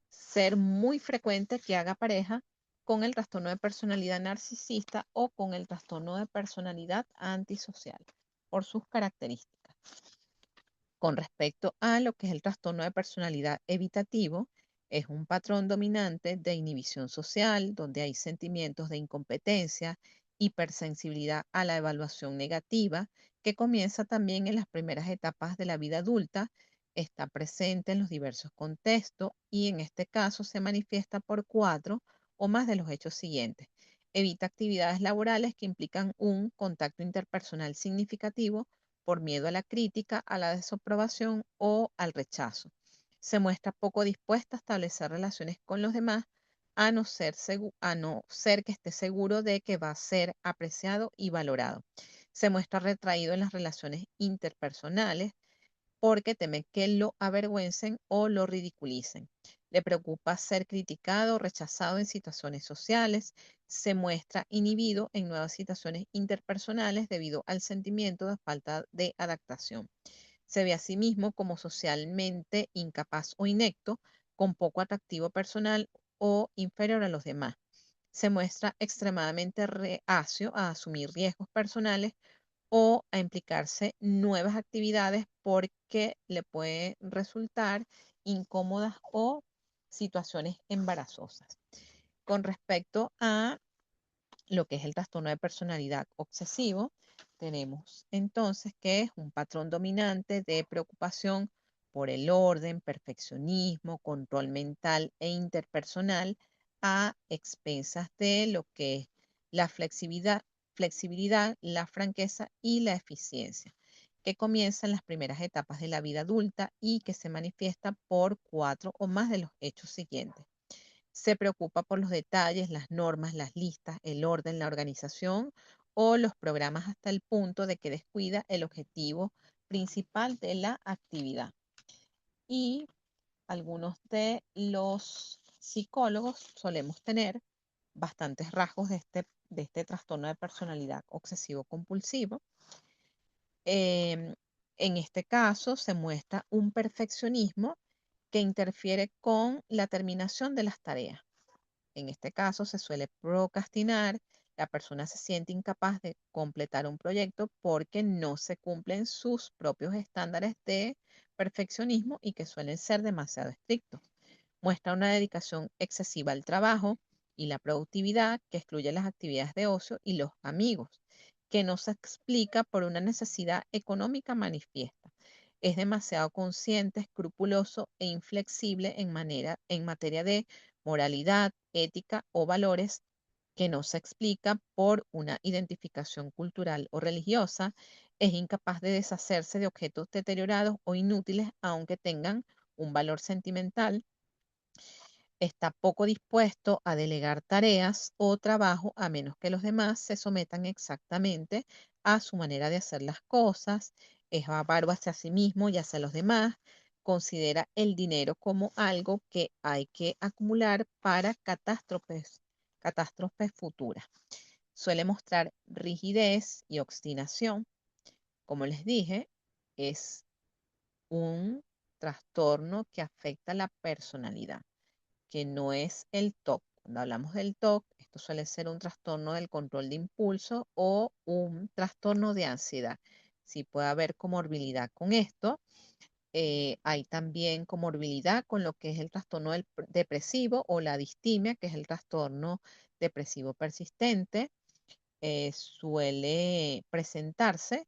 ser muy frecuente que haga pareja con el trastorno de personalidad narcisista o con el trastorno de personalidad antisocial por sus características. Con respecto a lo que es el trastorno de personalidad evitativo, es un patrón dominante de inhibición social, donde hay sentimientos de incompetencia, hipersensibilidad a la evaluación negativa, que comienza también en las primeras etapas de la vida adulta, está presente en los diversos contextos y en este caso se manifiesta por 4 o más de los hechos siguientes. Evita actividades laborales que implican un contacto interpersonal significativo por miedo a la crítica, a la desaprobación o al rechazo. Se muestra poco dispuesta a establecer relaciones con los demás, a no ser que esté seguro de que va a ser apreciado y valorado. Se muestra retraído en las relaciones interpersonales porque teme que lo avergüencen o lo ridiculicen. Le preocupa ser criticado o rechazado en situaciones sociales. Se muestra inhibido en nuevas situaciones interpersonales debido al sentimiento de falta de adaptación. Se ve a sí mismo como socialmente incapaz o inecto, con poco atractivo personal o inferior a los demás. Se muestra extremadamente reacio a asumir riesgos personales o a implicarse nuevas actividades porque le puede resultar incómodas o situaciones embarazosas. con respecto a lo que es el trastorno de personalidad obsesivo, tenemos entonces que es un patrón dominante de preocupación por el orden, perfeccionismo, control mental e interpersonal a expensas de lo que es la flexibilidad, la franqueza y la eficiencia, que comienza en las primeras etapas de la vida adulta y que se manifiesta por 4 o más de los hechos siguientes. Se preocupa por los detalles, las normas, las listas, el orden, la organización o los programas hasta el punto de que descuida el objetivo principal de la actividad. Y algunos de los psicólogos solemos tener bastantes rasgos de este trastorno de personalidad obsesivo-compulsivo. En este caso se muestra un perfeccionismo que interfiere con la terminación de las tareas. En este caso se suele procrastinar, la persona se siente incapaz de completar un proyecto porque no se cumplen sus propios estándares de perfeccionismo y que suelen ser demasiado estrictos. Muestra una dedicación excesiva al trabajo y la productividad que excluye las actividades de ocio y los amigos, que no se explica por una necesidad económica manifiesta. Es demasiado consciente, escrupuloso e inflexible en materia de moralidad, ética o valores que no se explica por una identificación cultural o religiosa. Es incapaz de deshacerse de objetos deteriorados o inútiles aunque tengan un valor sentimental. Está poco dispuesto a delegar tareas o trabajo a menos que los demás se sometan exactamente a su manera de hacer las cosas. Es avaro hacia sí mismo y hacia los demás. Considera el dinero como algo que hay que acumular para catástrofes futuras. Suele mostrar rigidez y obstinación. Como les dije, es un trastorno que afecta la personalidad, que no es el TOC. Cuando hablamos del TOC, esto suele ser un trastorno del control de impulso o un trastorno de ansiedad. Sí puede haber comorbilidad con esto. Hay también comorbilidad con lo que es el trastorno depresivo o la distimia, que es el trastorno depresivo persistente. Suele presentarse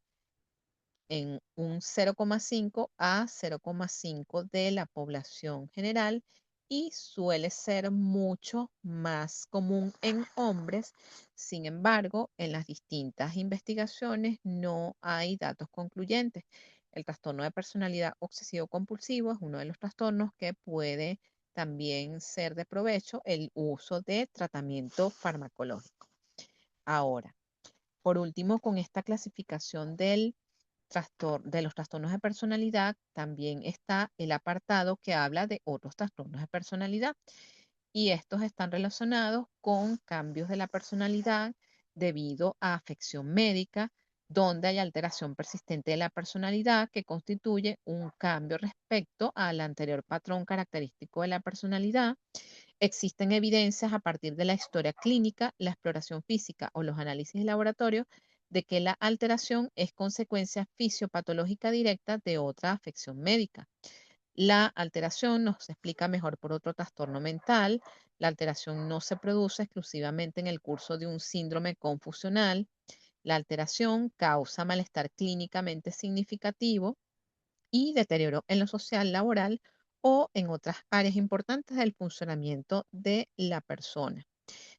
en un 0,5 a 0,5 de la población general y suele ser mucho más común en hombres. Sin embargo, en las distintas investigaciones no hay datos concluyentes. El trastorno de personalidad obsesivo-compulsivo es uno de los trastornos que puede también ser de provecho el uso de tratamiento farmacológico. Ahora, por último, con esta clasificación de los trastornos de personalidad, también está el apartado que habla de otros trastornos de personalidad. Y estos están relacionados con cambios de la personalidad debido a afección médica, donde hay alteración persistente de la personalidad que constituye un cambio respecto al anterior patrón característico de la personalidad. Existen evidencias a partir de la historia clínica, la exploración física o los análisis de laboratorio de que la alteración es consecuencia fisiopatológica directa de otra afección médica. La alteración no se explica mejor por otro trastorno mental. La alteración no se produce exclusivamente en el curso de un síndrome confusional. La alteración causa malestar clínicamente significativo y deterioro en lo social, laboral o en otras áreas importantes del funcionamiento de la persona.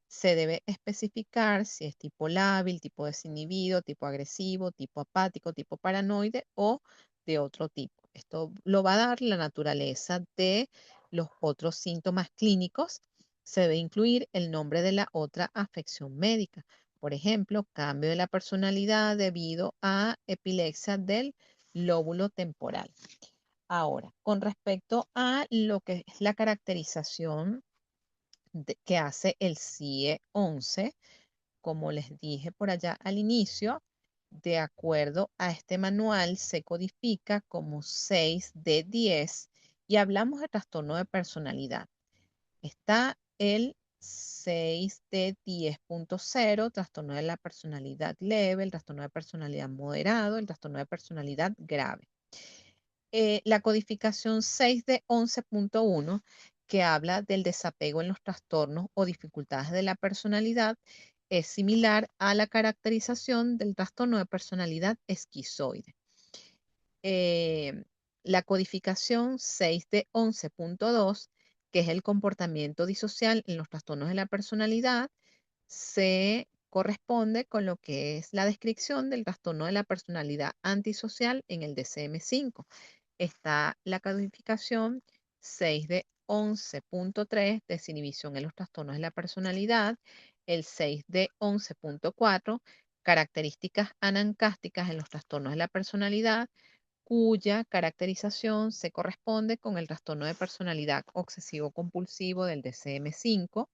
Se debe especificar si es tipo lábil, tipo desinhibido, tipo agresivo, tipo apático, tipo paranoide o de otro tipo. Esto lo va a dar la naturaleza de los otros síntomas clínicos. Se debe incluir el nombre de la otra afección médica. Por ejemplo, cambio de la personalidad debido a epilepsia del lóbulo temporal. Ahora, con respecto a lo que es la caracterización que hace el CIE 11, como les dije por allá al inicio, de acuerdo a este manual se codifica como 6 de 10 y hablamos de trastorno de personalidad. Está el 6 de 10.0, trastorno de la personalidad leve, el trastorno de personalidad moderado, el trastorno de personalidad grave. La codificación 6 de 11.1, que habla del desapego en los trastornos o dificultades de la personalidad, es similar a la caracterización del trastorno de personalidad esquizoide. Eh, la codificación 6 de 11.2, que es el comportamiento disocial en los trastornos de la personalidad, se corresponde con lo que es la descripción del trastorno de la personalidad antisocial en el DSM-5. Está la codificación 6 de 11.3, desinhibición en los trastornos de la personalidad, el 6 de 11.4, características anancásticas en los trastornos de la personalidad, cuya caracterización se corresponde con el trastorno de personalidad obsesivo-compulsivo del DSM-5.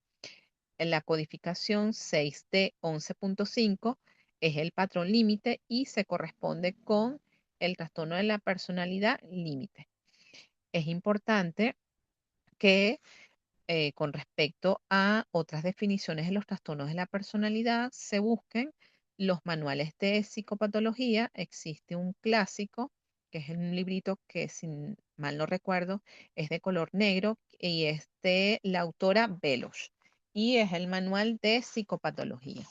En la codificación 6D 11.5 es el patrón límite y se corresponde con el trastorno de la personalidad límite. Es importante que con respecto a otras definiciones de los trastornos de la personalidad se busquen los manuales de psicopatología. Existe un clásico, que es un librito que, si mal no recuerdo, es de color negro y es de la autora Veloz y es el manual de psicopatología.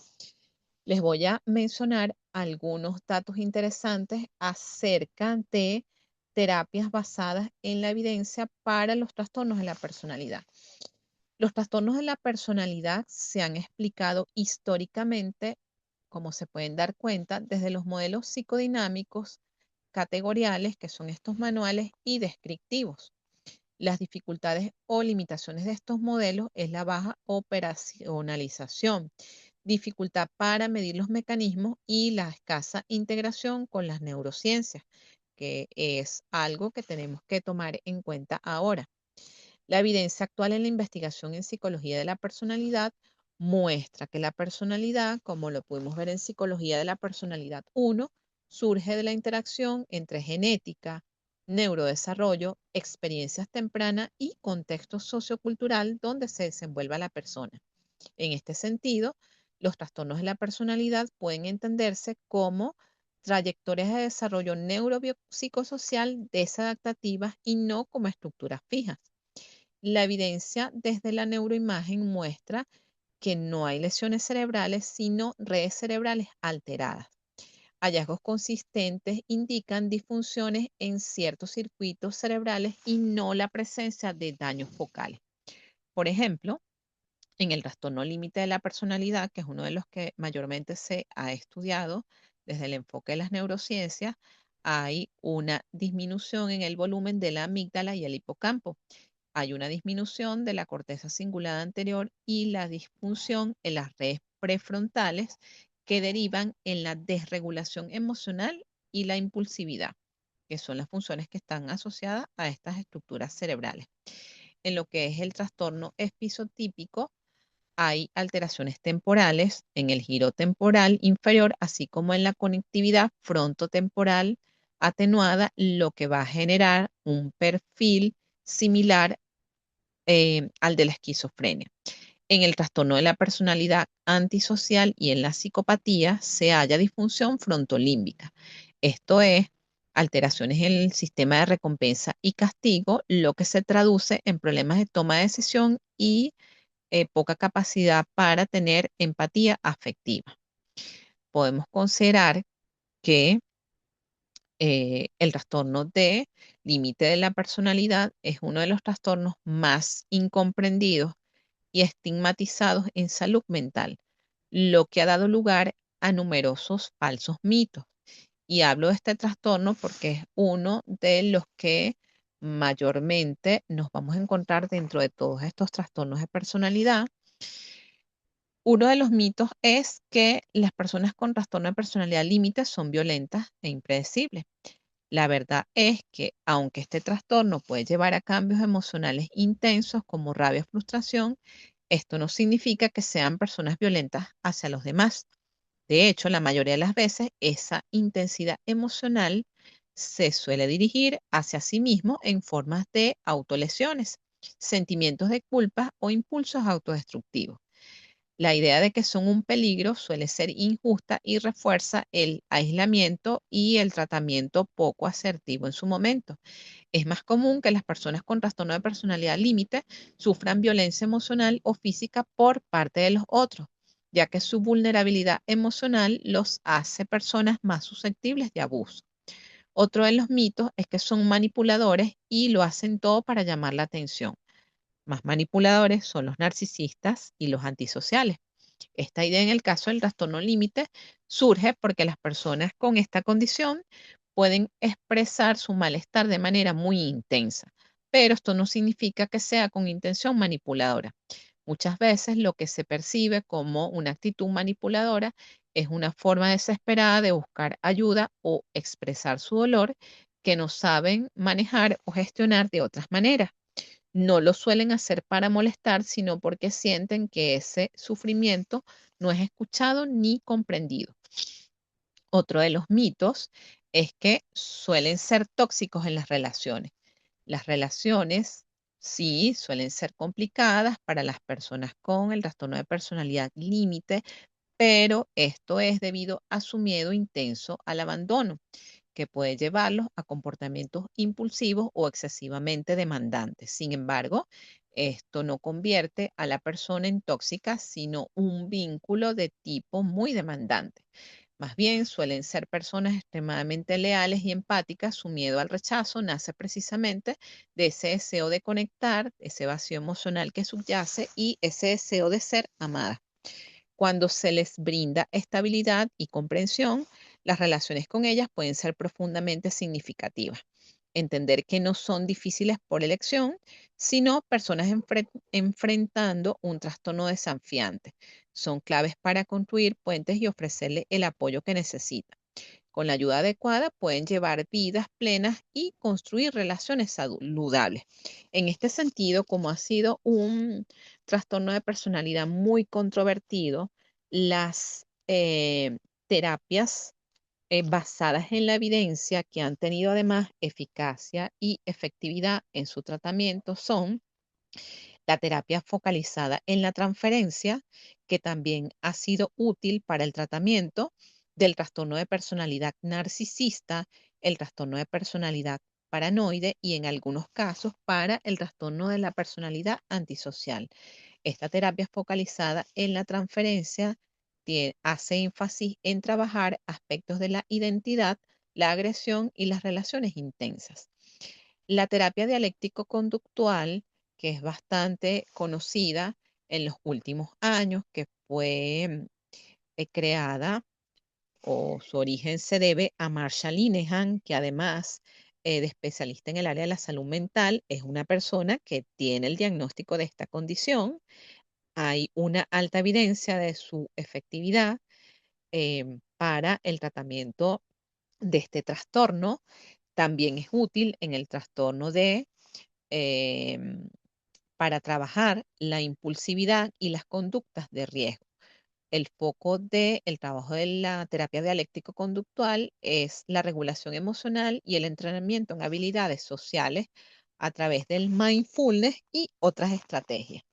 Les voy a mencionar algunos datos interesantes acerca de terapias basadas en la evidencia para los trastornos de la personalidad. Los trastornos de la personalidad se han explicado históricamente, como se pueden dar cuenta, desde los modelos psicodinámicos, categoriales, que son estos manuales, y descriptivos. Las dificultades o limitaciones de estos modelos es la baja operacionalización, dificultad para medir los mecanismos y la escasa integración con las neurociencias, que es algo que tenemos que tomar en cuenta ahora. La evidencia actual en la investigación en psicología de la personalidad muestra que la personalidad, como lo pudimos ver en Psicología de la Personalidad 1, surge de la interacción entre genética, neurodesarrollo, experiencias tempranas y contexto sociocultural donde se desenvuelva la persona. En este sentido, los trastornos de la personalidad pueden entenderse como trayectorias de desarrollo neuropsicosocial desadaptativas y no como estructuras fijas. La evidencia desde la neuroimagen muestra que no hay lesiones cerebrales, sino redes cerebrales alteradas. Hallazgos consistentes indican disfunciones en ciertos circuitos cerebrales y no la presencia de daños focales. Por ejemplo, en el trastorno límite de la personalidad, que es uno de los que mayormente se ha estudiado desde el enfoque de las neurociencias, hay una disminución en el volumen de la amígdala y el hipocampo. Hay una disminución de la corteza cingulada anterior y la disfunción en las redes prefrontales que derivan en la desregulación emocional y la impulsividad, que son las funciones que están asociadas a estas estructuras cerebrales. En lo que es el trastorno episotípico, hay alteraciones temporales en el giro temporal inferior, así como en la conectividad frontotemporal atenuada, lo que va a generar un perfil similar al de la esquizofrenia. En el trastorno de la personalidad antisocial y en la psicopatía se halla disfunción frontolímbica. Esto es alteraciones en el sistema de recompensa y castigo, lo que se traduce en problemas de toma de decisión y poca capacidad para tener empatía afectiva. Podemos considerar que el trastorno de límite de la personalidad es uno de los trastornos más incomprendidos y estigmatizados en salud mental, lo que ha dado lugar a numerosos falsos mitos. Y hablo de este trastorno porque es uno de los que mayormente nos vamos a encontrar dentro de todos estos trastornos de personalidad. Uno de los mitos es que las personas con trastorno de personalidad límite son violentas e impredecibles. La verdad es que aunque este trastorno puede llevar a cambios emocionales intensos como rabia o frustración, esto no significa que sean personas violentas hacia los demás. De hecho, la mayoría de las veces esa intensidad emocional se suele dirigir hacia sí mismo en formas de autolesiones, sentimientos de culpa o impulsos autodestructivos. La idea de que son un peligro suele ser injusta y refuerza el aislamiento y el tratamiento poco asertivo en su momento. Es más común que las personas con trastorno de personalidad límite sufran violencia emocional o física por parte de los otros, ya que su vulnerabilidad emocional los hace personas más susceptibles de abuso. Otro de los mitos es que son manipuladores y lo hacen todo para llamar la atención. Más manipuladores son los narcisistas y los antisociales. Esta idea en el caso del trastorno límite surge porque las personas con esta condición pueden expresar su malestar de manera muy intensa, pero esto no significa que sea con intención manipuladora. Muchas veces lo que se percibe como una actitud manipuladora es una forma desesperada de buscar ayuda o expresar su dolor que no saben manejar o gestionar de otras maneras. No lo suelen hacer para molestar, sino porque sienten que ese sufrimiento no es escuchado ni comprendido. Otro de los mitos es que suelen ser tóxicos en las relaciones. Las relaciones sí suelen ser complicadas para las personas con el trastorno de personalidad límite, pero esto es debido a su miedo intenso al abandono, que puede llevarlos a comportamientos impulsivos o excesivamente demandantes. Sin embargo, esto no convierte a la persona en tóxica, sino un vínculo de tipo muy demandante. Más bien, suelen ser personas extremadamente leales y empáticas. Su miedo al rechazo nace precisamente de ese deseo de conectar, ese vacío emocional que subyace y ese deseo de ser amada. Cuando se les brinda estabilidad y comprensión, las relaciones con ellas pueden ser profundamente significativas. Entender que no son difíciles por elección, sino personas enfrentando un trastorno desafiante. Son claves para construir puentes y ofrecerle el apoyo que necesitan. Con la ayuda adecuada pueden llevar vidas plenas y construir relaciones saludables. En este sentido, como ha sido un trastorno de personalidad muy controvertido, las terapias basadas en la evidencia que han tenido además eficacia y efectividad en su tratamiento son la terapia focalizada en la transferencia, que también ha sido útil para el tratamiento del trastorno de personalidad narcisista, el trastorno de personalidad paranoide y en algunos casos para el trastorno de la personalidad antisocial. Esta terapia focalizada en la transferencia hace énfasis en trabajar aspectos de la identidad, la agresión y las relaciones intensas. La terapia dialéctico-conductual, que es bastante conocida en los últimos años, que fue creada o su origen se debe a Marsha Linehan, que además de especialista en el área de la salud mental, es una persona que tiene el diagnóstico de esta condición. Hay una alta evidencia de su efectividad para el tratamiento de este trastorno. También es útil en el trastorno de em, para trabajar la impulsividad y las conductas de riesgo. El foco del trabajo de la terapia dialéctico-conductual es la regulación emocional y el entrenamiento en habilidades sociales a través del mindfulness y otras estrategias.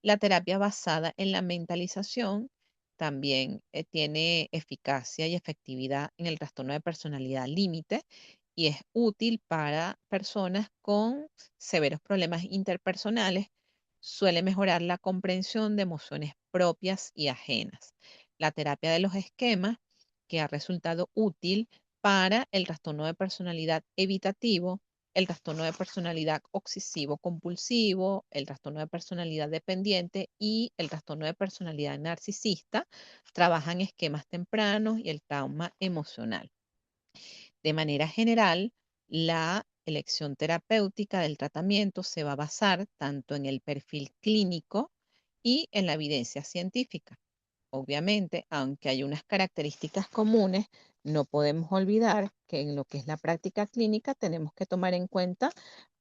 La terapia basada en la mentalización también tiene eficacia y efectividad en el trastorno de personalidad límite y es útil para personas con severos problemas interpersonales. Suele mejorar la comprensión de emociones propias y ajenas. La terapia de los esquemas, que ha resultado útil para el trastorno de personalidad evitativo, el trastorno de personalidad obsesivo-compulsivo, el trastorno de personalidad dependiente y el trastorno de personalidad narcisista, trabajan esquemas tempranos y el trauma emocional. De manera general, la elección terapéutica del tratamiento se va a basar tanto en el perfil clínico y en la evidencia científica. Obviamente, aunque hay unas características comunes, no podemos olvidar que en lo que es la práctica clínica tenemos que tomar en cuenta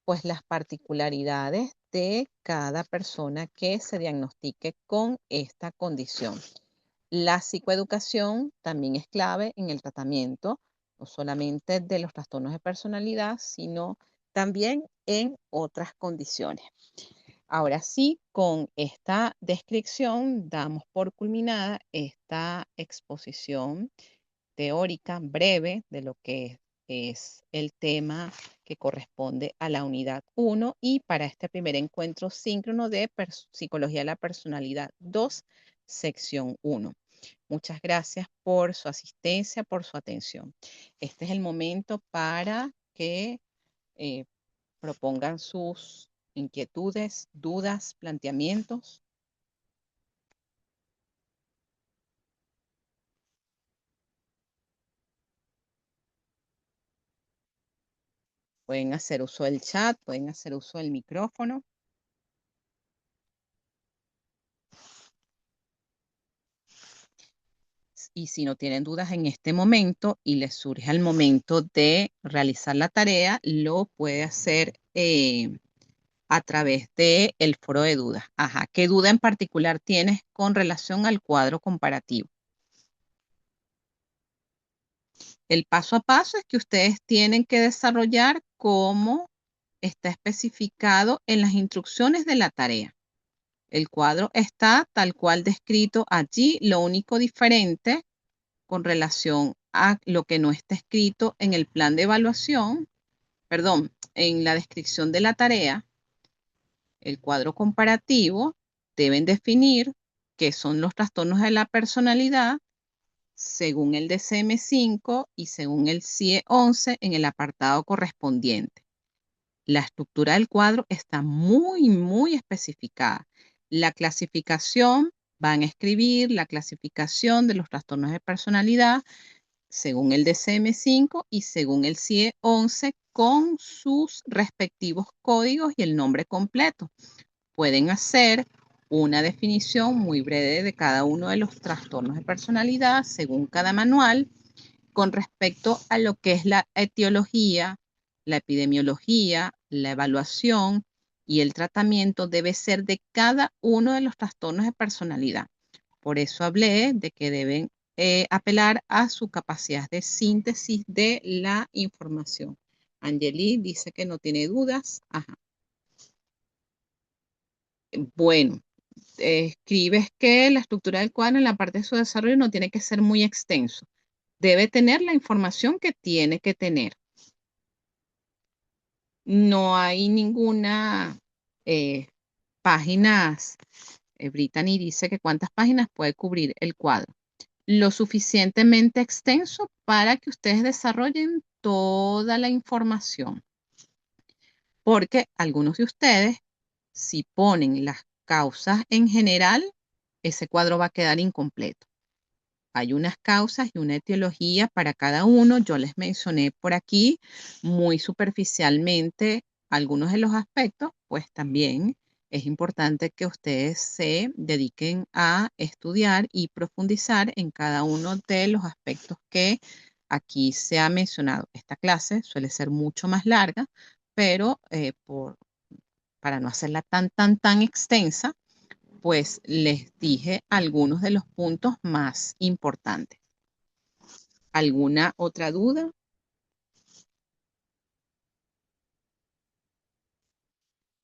pues las particularidades de cada persona que se diagnostique con esta condición. La psicoeducación también es clave en el tratamiento, no solamente de los trastornos de personalidad, sino también en otras condiciones. Ahora sí, con esta descripción damos por culminada esta exposición teórica breve de lo que es el tema que corresponde a la unidad 1 y para este primer encuentro síncrono de Psicología de la Personalidad 2, sección 1. Muchas gracias por su asistencia, por su atención. Este es el momento para que eh, propongan sus inquietudes, dudas, planteamientos. Pueden hacer uso del chat, pueden hacer uso del micrófono. Y si no tienen dudas en este momento y les surge el momento de realizar la tarea, lo puede hacer a través del foro de dudas. Ajá, ¿qué duda en particular tienes con relación al cuadro comparativo? El paso a paso es que ustedes tienen que desarrollar cómo está especificado en las instrucciones de la tarea. El cuadro está tal cual descrito allí, lo único diferente con relación a lo que no está escrito en el plan de evaluación, perdón, en la descripción de la tarea, el cuadro comparativo, deben definir qué son los trastornos de la personalidad según el DSM-5 y según el CIE-11 en el apartado correspondiente. La estructura del cuadro está muy especificada. La clasificación, van a escribir la clasificación de los trastornos de personalidad según el DSM-5 y según el CIE-11 con sus respectivos códigos y el nombre completo. Pueden hacer una definición muy breve de cada uno de los trastornos de personalidad según cada manual con respecto a lo que es la etiología, la epidemiología, la evaluación y el tratamiento debe ser de cada uno de los trastornos de personalidad. Por eso hablé de que deben apelar a su capacidad de síntesis de la información. Angeli dice que no tiene dudas. Ajá. Bueno, escribes que la estructura del cuadro en la parte de su desarrollo no tiene que ser muy extenso. Debe tener la información que tiene que tener. No hay ninguna páginas. Brittany dice que cuántas páginas puede cubrir el cuadro. Lo suficientemente extenso para que ustedes desarrollen toda la información. Porque algunos de ustedes, si ponen las causas en general, ese cuadro va a quedar incompleto. Hay unas causas y una etiología para cada uno. Yo les mencioné por aquí muy superficialmente algunos de los aspectos, pues también es importante que ustedes se dediquen a estudiar y profundizar en cada uno de los aspectos que aquí se ha mencionado. Esta clase suele ser mucho más larga, pero para no hacerla tan extensa, pues les dije algunos de los puntos más importantes. ¿Alguna otra duda?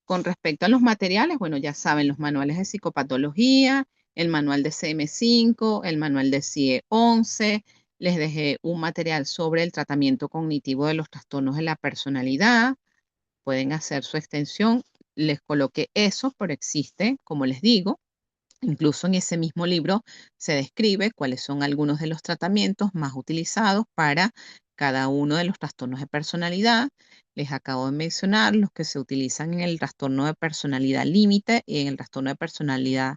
Con respecto a los materiales, bueno, ya saben, los manuales de psicopatología, el manual de CM5, el manual de CIE-11, les dejé un material sobre el tratamiento cognitivo de los trastornos de la personalidad, pueden hacer su extensión, les coloqué eso, pero existe, como les digo, incluso en ese mismo libro se describe cuáles son algunos de los tratamientos más utilizados para cada uno de los trastornos de personalidad. Les acabo de mencionar los que se utilizan en el trastorno de personalidad límite y en el trastorno de personalidad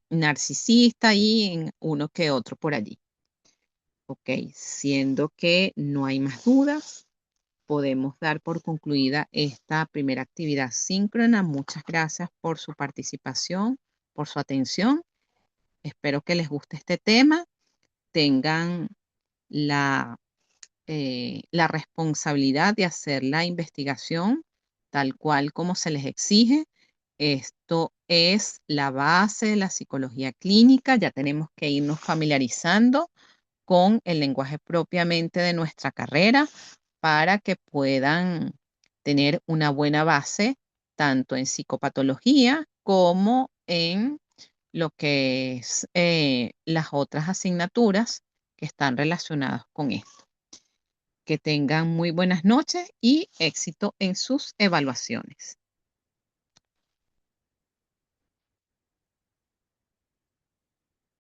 narcisista y en uno que otro por allí. Ok, siendo que no hay más dudas, podemos dar por concluida esta primera actividad síncrona. Muchas gracias por su participación, por su atención. Espero que les guste este tema, tengan la, la responsabilidad de hacer la investigación tal cual como se les exige. Esto es la base de la psicología clínica. Ya tenemos que irnos familiarizando con el lenguaje propiamente de nuestra carrera para que puedan tener una buena base tanto en psicopatología como en lo que es las otras asignaturas que están relacionadas con esto. Que tengan muy buenas noches y éxito en sus evaluaciones.